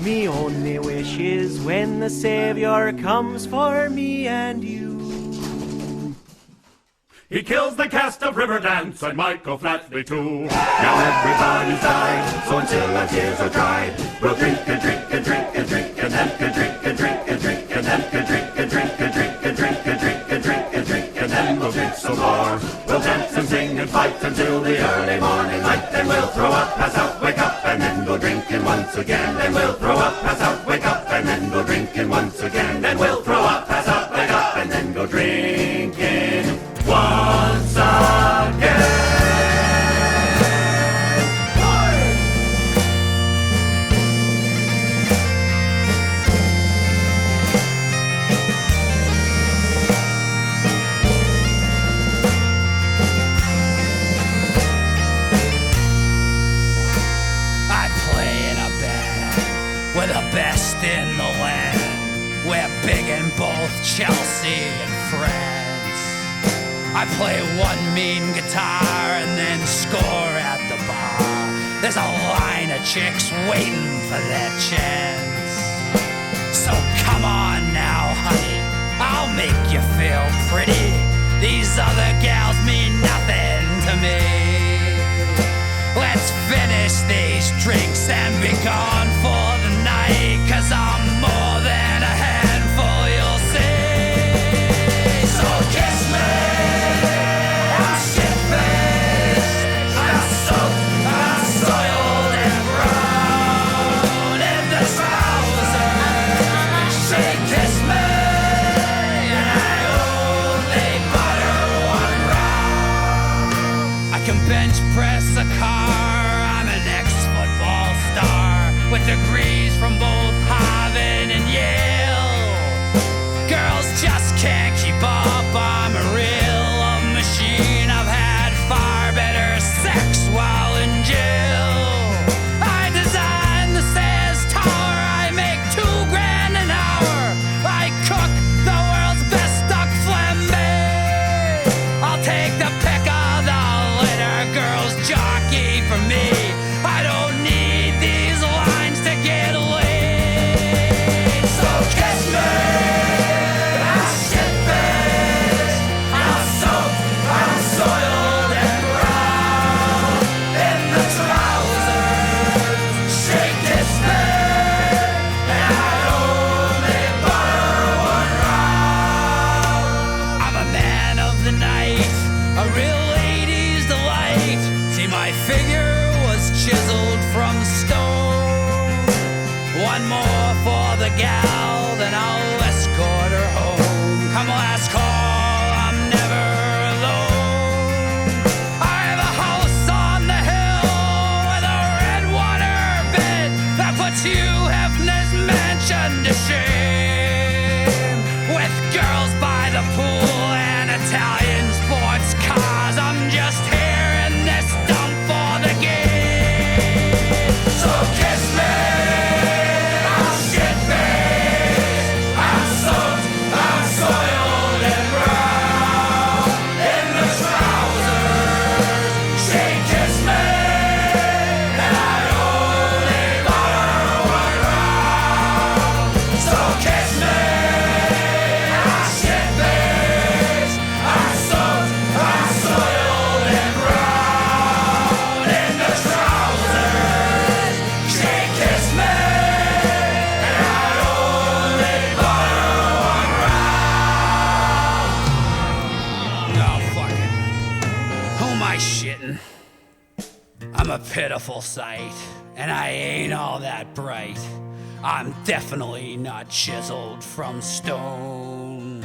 Me only wish is when the Saviour comes for me and you. He kills the cast of Riverdance and Michael Flatley too. Now everybody's died, so until our tears are dried, we'll drink and drink and drink and drink, and then can drink and drink and drink, and then can drink and drink and drink and drink and drink and drink and drink, and then we'll drink some more. We'll dance and sing and fight until the early morning light, then we'll throw up, pass out, wake up, and then go drinking once again. Then we'll throw up, pass out, wake up, and then go drinking once again. Then we'll throw up, pass out, wake up, and then go drinking once again. I play in a band with the best in the land. We're big in both Chelsea and France. I play one mean guitar and then score at the bar. There's a line of chicks waiting for their chance. So come on now, honey, I'll make you feel pretty. These other gals mean nothing to me. Let's finish these drinks and be gone for the night, 'cause I'm more than a handful, you'll see. So kiss me. Bench press a car, I'm an ex-football star with degrees from both Harvard and Yale. Girls just can't keep up, I'm a real love machine. I've had far better sex while in jail. I designed the Sears Tower, I make $2,000 an hour. I cook the world's best duck flambe. I'll take the pick of the girls jockey for me. I don't need these figure was chiseled from stone. One more for the gal, then I'll escort her home. Come last call, I'm never alone. I have a house on the hill with a red water bed that puts you Hefner's mansion to shame. With girls by the pool and Italian sports cars, I'm just here in this dump for the game. So kiss me, I'm shit-faced, I'm soaked, I'm soiled and brown in the trousers. She kissed me, and I only bought her one round. So kiss me, I'm shit-faced, I'm soaked, I'm soiled and brown in the trousers. She kissed me, and I only bought her one round. Oh, fuck it. Who am I shitting? I'm a pitiful sight, and I ain't all that bright. I'm definitely not chiseled from stone.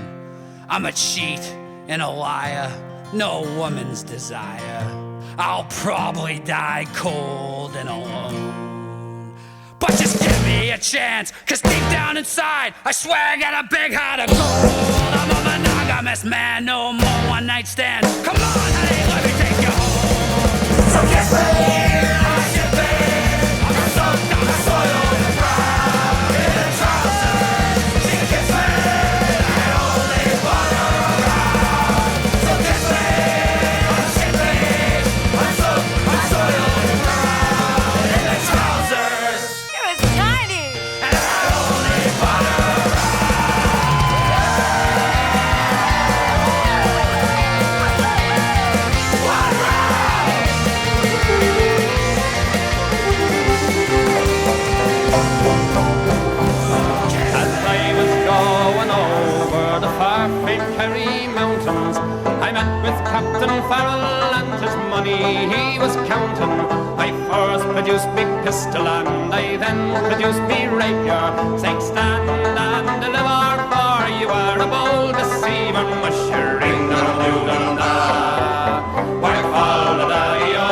I'm a cheat and a liar, no woman's desire. I'll probably die cold and alone. But just give me a chance, cause deep down inside, I swear I got a big heart of gold. I'm a monogamous man, no more one night stand. Come on, honey, let me take you home. So kiss me, I'm shit-faced, I'm soaked, I'm soiled and brown in the trousers. She kissed me, I only bought her around. So kiss me, I'm shit-faced, I'm soaked, I'm soiled and brown in the trousers. It was tiny. And I only bought her As I was going over the far-famed Kerry mountains, I met with Captain Farrell and his money he was counting. I first produced me pistol and I then produced me rapier, saying stand and deliver, for you are a bold deceiver. Mushering dum-doo-dum-da, whack fall the daddy-o,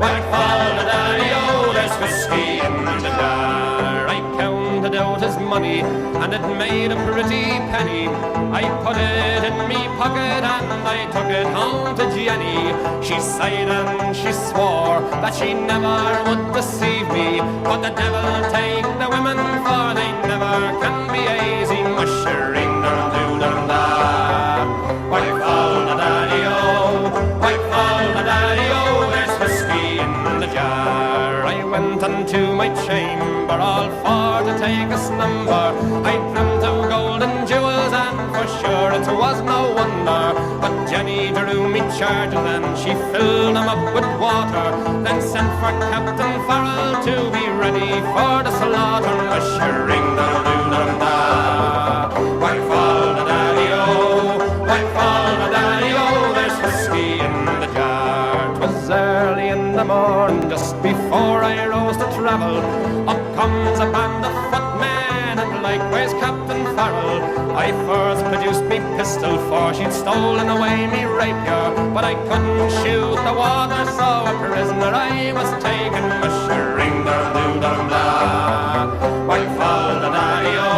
whack fall the daddy-o, there's whiskey in the jar. I counted out his money and it made a pretty penny. I put it in me pocket and I took it home to Jenny. She sighed and she swore that she never would deceive me, but the devil take the women, for they never can be easy. Mushering dum-doo-dum-da, whack fall the daddy-o, whack fall the daddy-o, there's whiskey in the jar. I went unto my chamber all for to take a slumber. I dreamt of golden jewels and for sure it was no wonder. But Jenny drew me charges and she filled them up with water, then sent for Captain Farrell to be ready for the slaughter. Mushering dum-doo-dum-da, whack fall the daddy-o, whack fall the daddy-o, there's whiskey in the jar. 'Twas early in the morning, just before I rose to travel, up comes a band of footmen and likewise Captain Farrell. I first produced me pistol, for she'd stolen away me rapier, but I couldn't shoot the water, so a prisoner I was taken. Mushering dum-doo-dum-da, whack fall the daddy-o,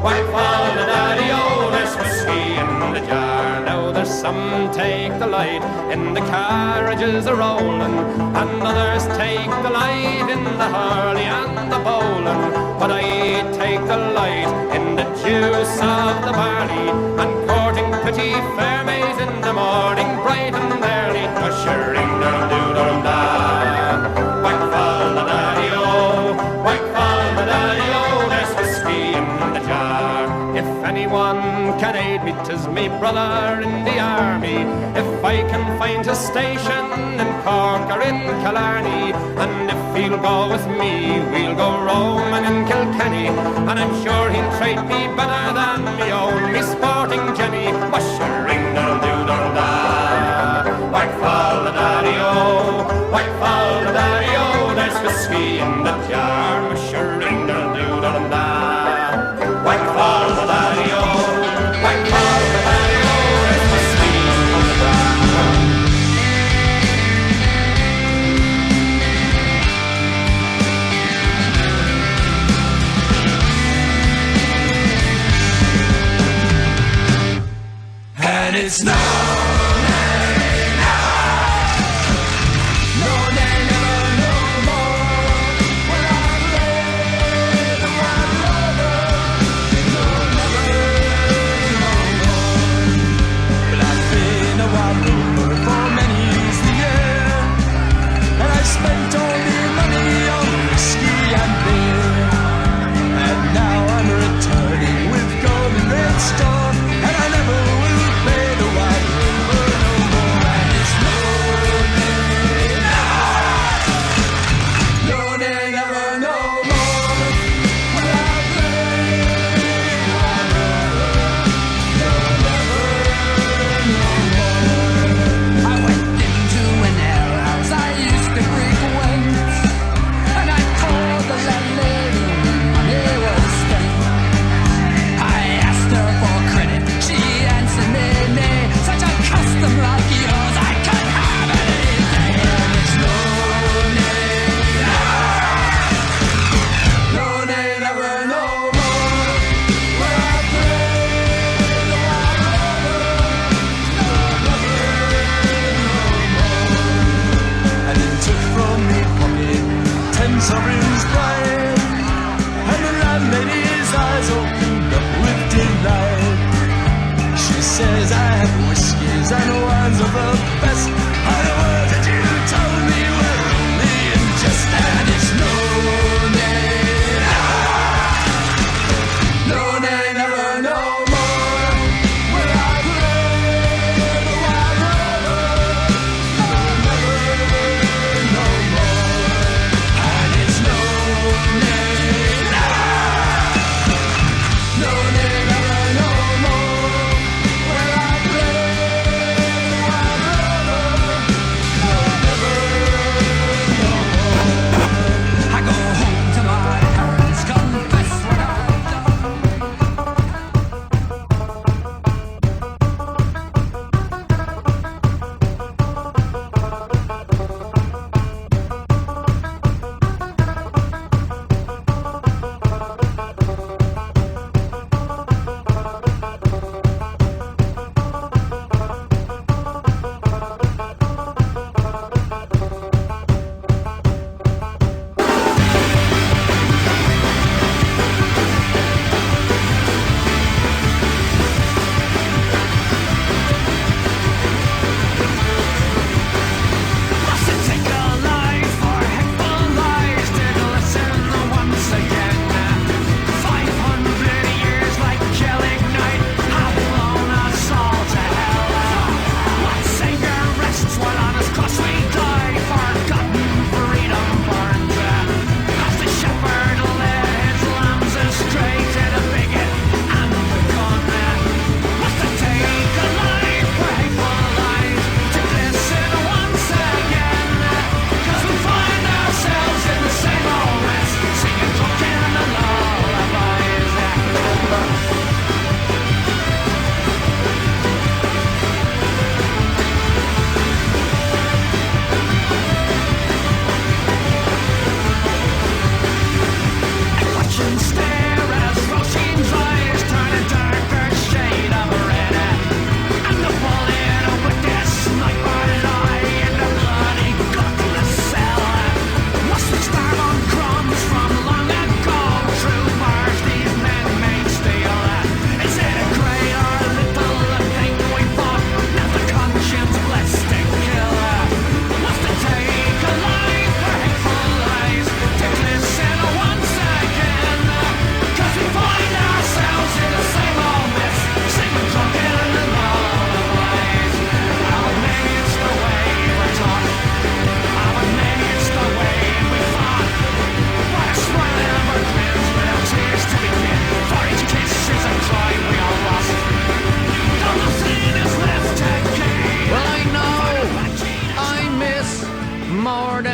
whack fall the daddy-o, there's whiskey in the jar. Now there's some take delight in the carriages a-rolling, and others take delight in the hurley and the bowling, but I take delight in the juice of the barley, and courting pretty fair maids in the morning, bright and early. Mushering dum-doo-dum-da, whack fall the daddy-o, whack fall the daddy-o, there's whiskey in the jar. If anyone can aid me, 'tis me brother in the army. If I can find his station in Cork or in Killarney, and if he'll go with me, we'll go roaming in Kilkenny, and I'm sure he'll treat me better than me own, me sporting Jenny. Mushering dum-doo-dum-da, whack fall the daddy-o, whack fall the daddy-o, there's whiskey in the jar. Ring-a-doo-dum-da. Whack fall the daddy-o, whack fall the daddy-o, there's whiskey in the jar. And it's no nay, no nay, never, no more. When I'm late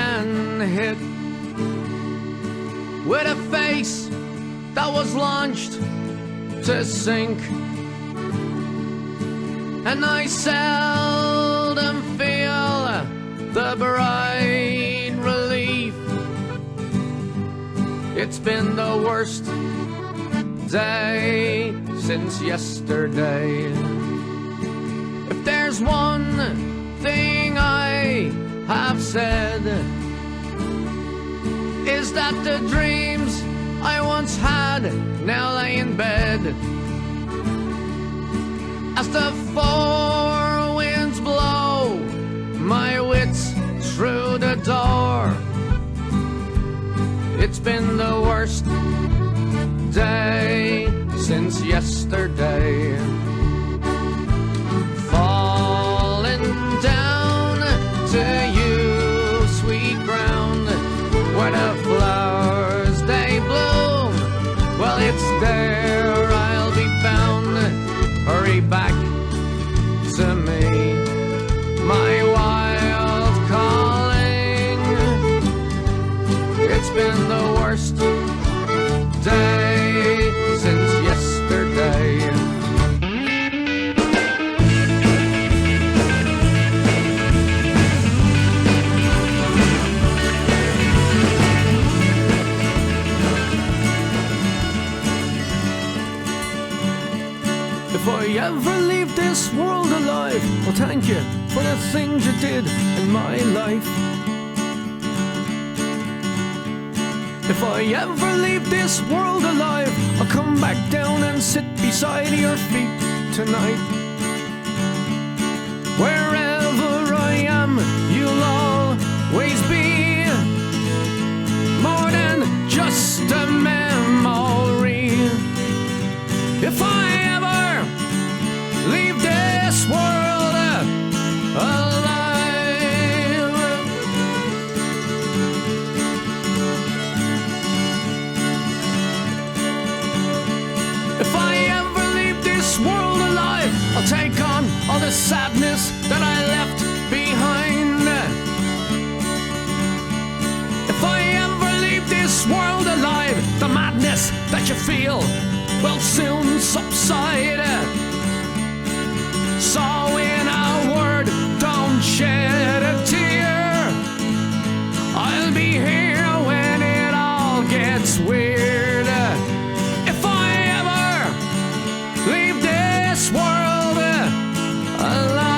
man hit with a face that was launched to sink. And I seldom feel the bright relief. It's been the worst day since yesterday. If there's one thing I have said, is that the dreams I once had now lay in bed. As the four winds blow my wits through the door, it's been the worst day since yesterday. Falling down to you, sweet ground, where the flowers they bloom. Well, it's there I'll be found. Hurry back to me, my wild calling. It's been the worst day since yesterday. If I ever leave this world alive, well, thank you for the things you did in my life. If I ever leave this world alive, I'll come back down and sit beside your feet tonight. Wherever I am, you'll always be more than just a memory. If I ever leave this world alive, if I ever leave this world alive, I'll take on all the sadness that I left behind. If I ever leave this world alive, the madness that you feel will soon subside. So in a word, don't shed a tear. I'll be here when it all gets weird. If I ever leave this world alive.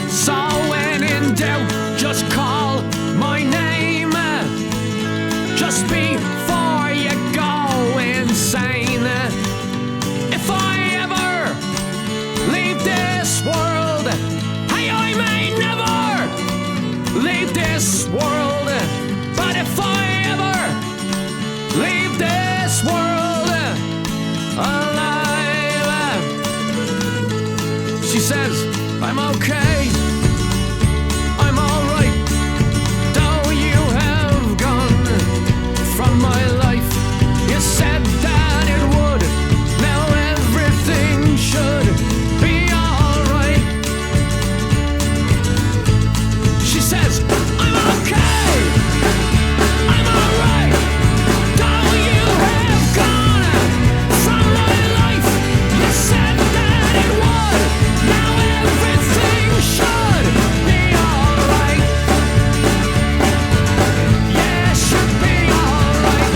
So when in doubt, just call my name, just before you go insane. If I ever leave this world, hey, I may never leave this world, but if I ever leave this world alive, she says, I'm okay, I'm alright, though you have gone from my life. You said that it would, now everything should be alright. She says, I'm okay, I'm alright, though you have gone from my life. You said that it would, now everything should be alright. Yeah, should be alright.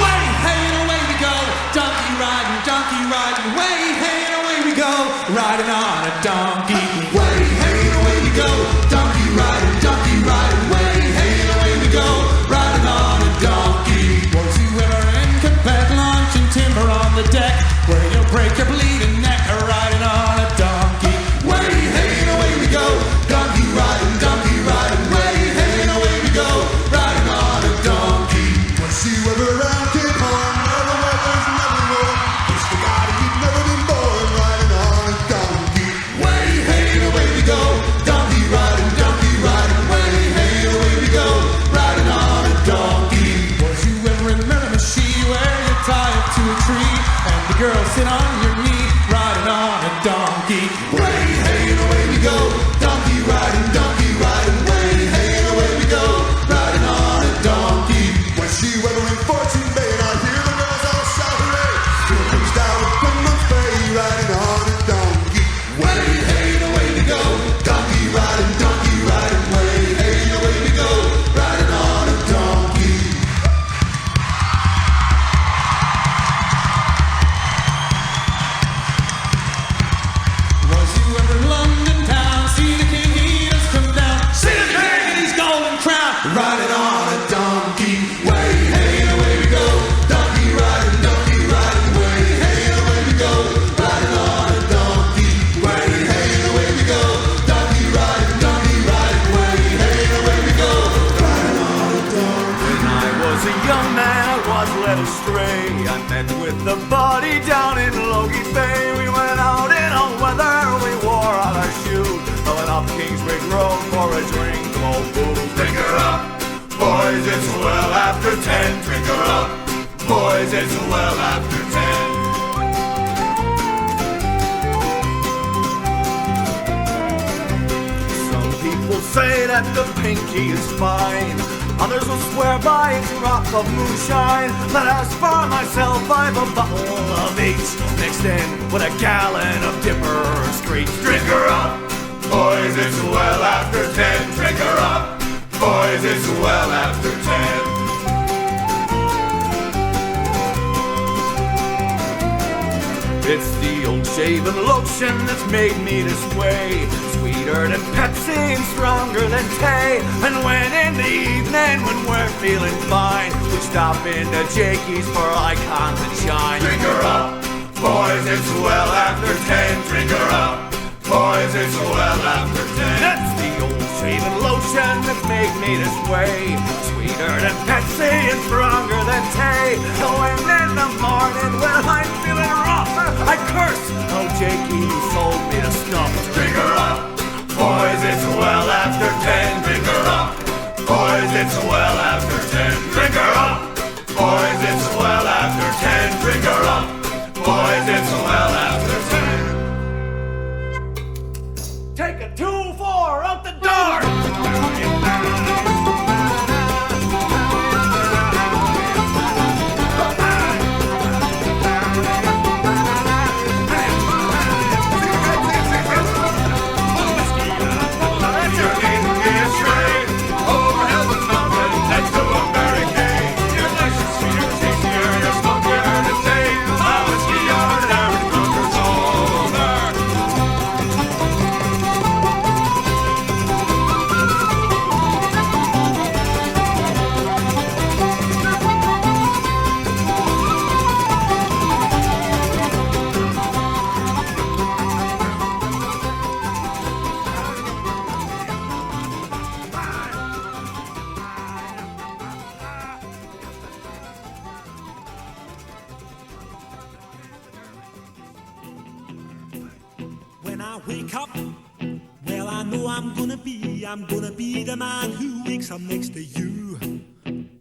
Way, hey, and away we go, donkey riding, way, hey, and away we go, riding on a donkey. Way, hey, and away we go, donkey riding, way, hey, and away we go, riding on a donkey. Was you ever in Quebec launching Tim The girl sit on your knee, riding on a donkey. Way, hey, and away we go, donkey riding, way, hey, and away we go, riding on a donkey. When she weathering fortune bay, and I hear the girls all shout hooray. Here comes down a Plymouth Bay, riding on a donkey. Way, hey, and away we go, donkey riding, way, hey, and away we go, riding on a donkey. Was you ever in London town? See the king, he does come down. See the king and his golden crown. Riding on a donkey, way, hey, and away we go, donkey riding, way, hey, and away we go, riding on a donkey, way, hey, and away we go, donkey riding, way, hey, and away we go, riding on a donkey. When I was a young man, I was led astray. I met with the body down in Logie Bay. We went out in all weather, we wore out our shoes. I went up Kingsbridge Road for a drink of old booze. Drink her up, boys, it's well after 10. Drink her up, boys, it's well after 10. Some people say that the pinky is fine. Others will swear by its drop of moonshine. But as for myself, I've a bottle of each mixed in with a gallon of Dipper Street. Drink her up, boys, it's well after 10. Drink her up, boys, it's well after 10. It's the old shaven lotion that's made me this way. Sweeter than Pepsi and stronger than Tay. And when in the evening, when we're feeling fine, we stop into Jakey's for icons and shine. Drink her up, boys, it's well after 10. Drink her up, boys, it's well after 10. That's the old shaven lotion that's made me this way. Sweeter than Pepsi and stronger than Tay. And when in the morning, when I'm feeling rough, I curse oh Jakey who sold me the stuff. Drink her up, boys, it's well after 10. Drink her up, boys, it's well after 10. Drink her up, boys, it's well after 10. Drink her up, boys, it's well after 10. Take a 2-4 out the door. When I wake up, well, I know I'm gonna be the man who wakes up next to you.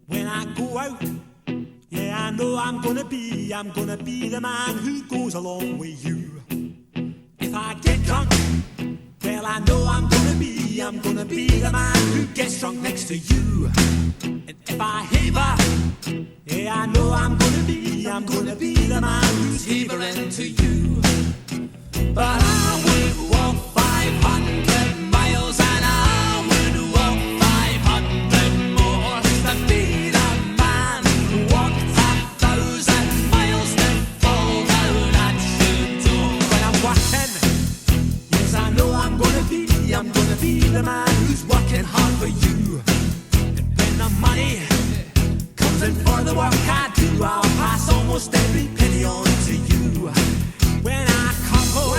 When I go out, yeah, I know I'm gonna be the man who goes along with you. If I get drunk, well, I know I'm gonna be the man who gets drunk next to you. And if I haver, yeah, I know I'm gonna be the man who's havering to you. But I would walk 500 miles and I would walk 500 more to be the man who walked 1,000 miles to fall down at your door. When I'm working, yes, I know I'm gonna be the man who's working hard for you. And when the money comes in for the work I do, I'll pass almost every penny on to you. When I come home,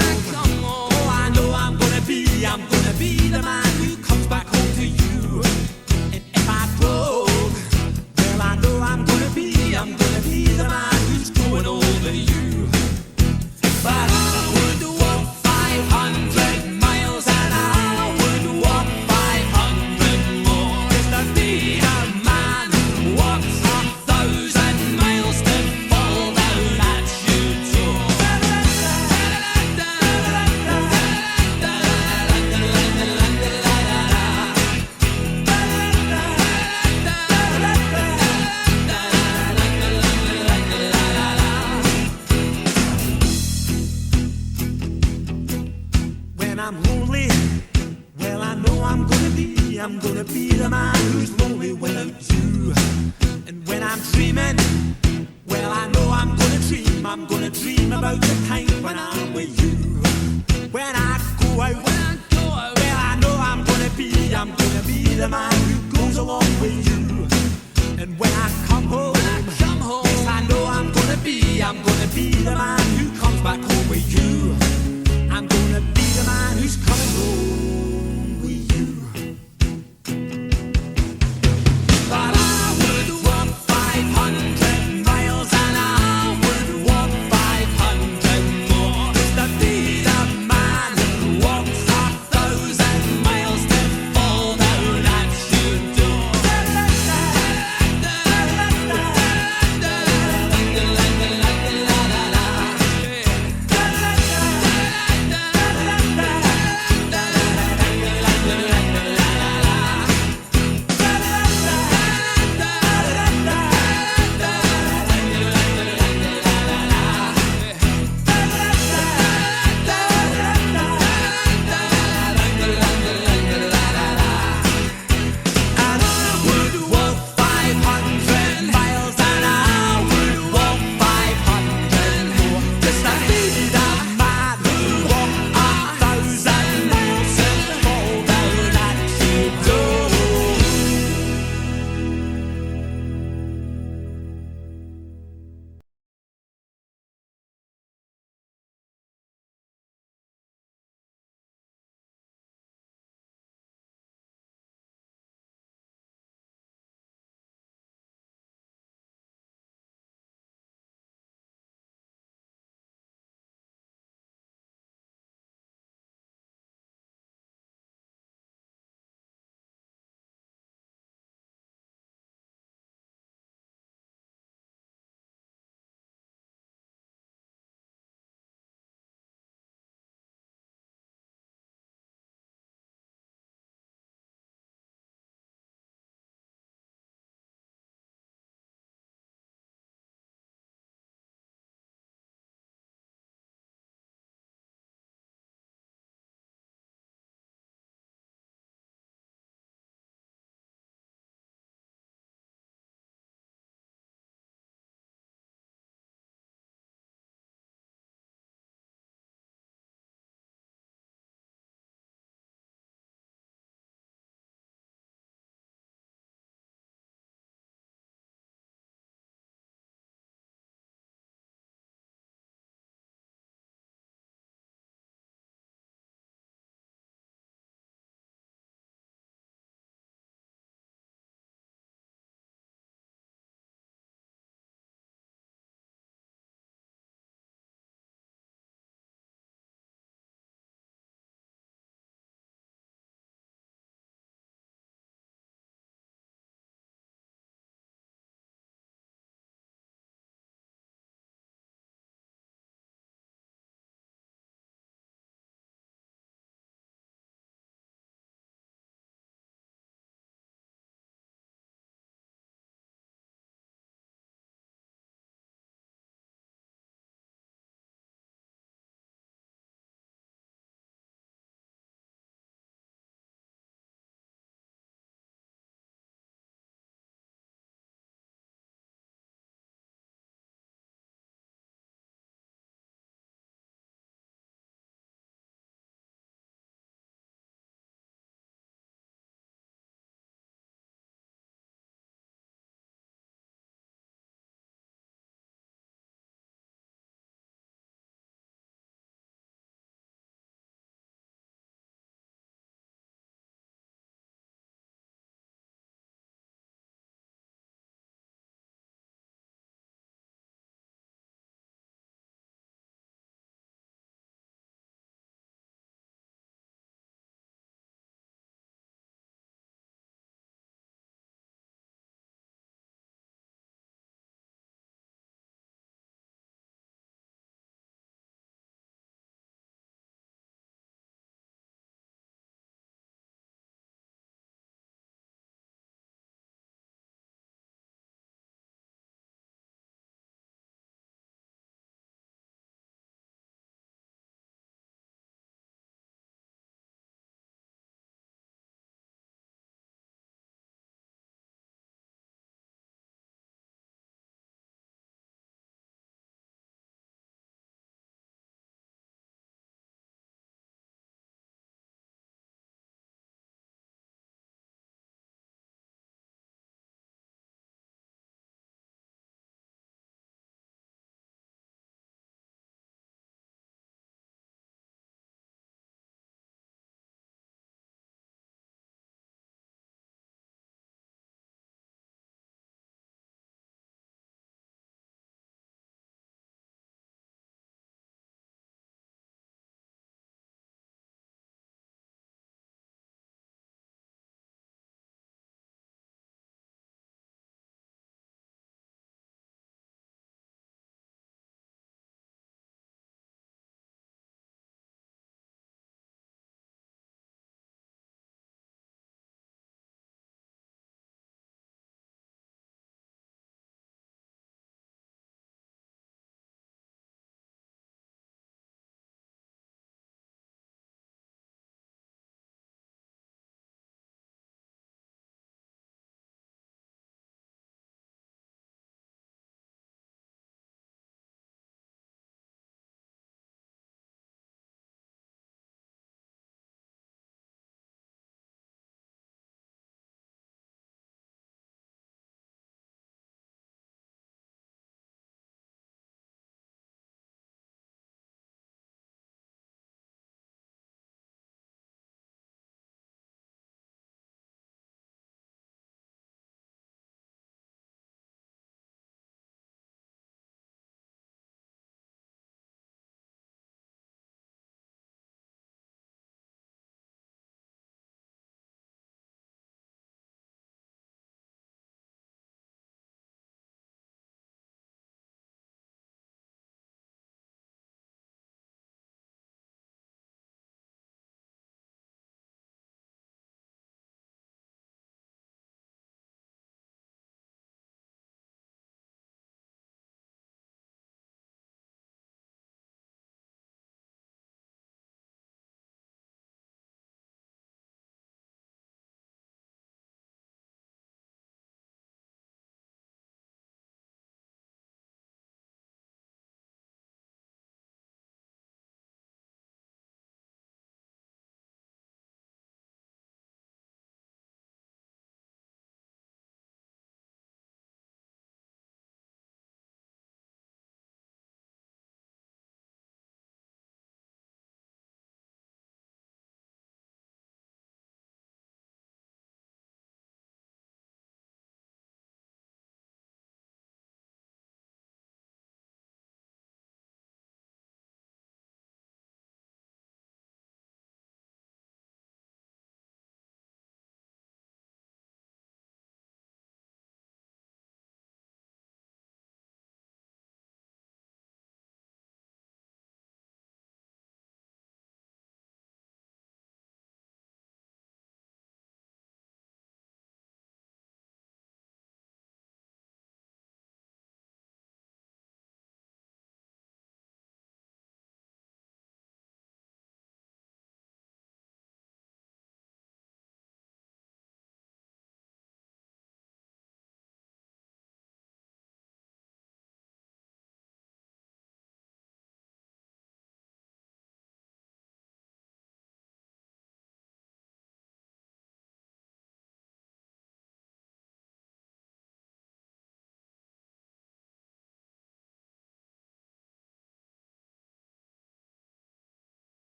gonna be the man who's lonely without you. And when I'm dreaming, well, I know I'm gonna dream. I'm gonna dream about the time when I'm with you. When I go out, well, I know I'm gonna be the man who goes along with you. And when I come home, yes, I know I'm gonna be the man who comes back home with you. I'm gonna be the man who's coming home.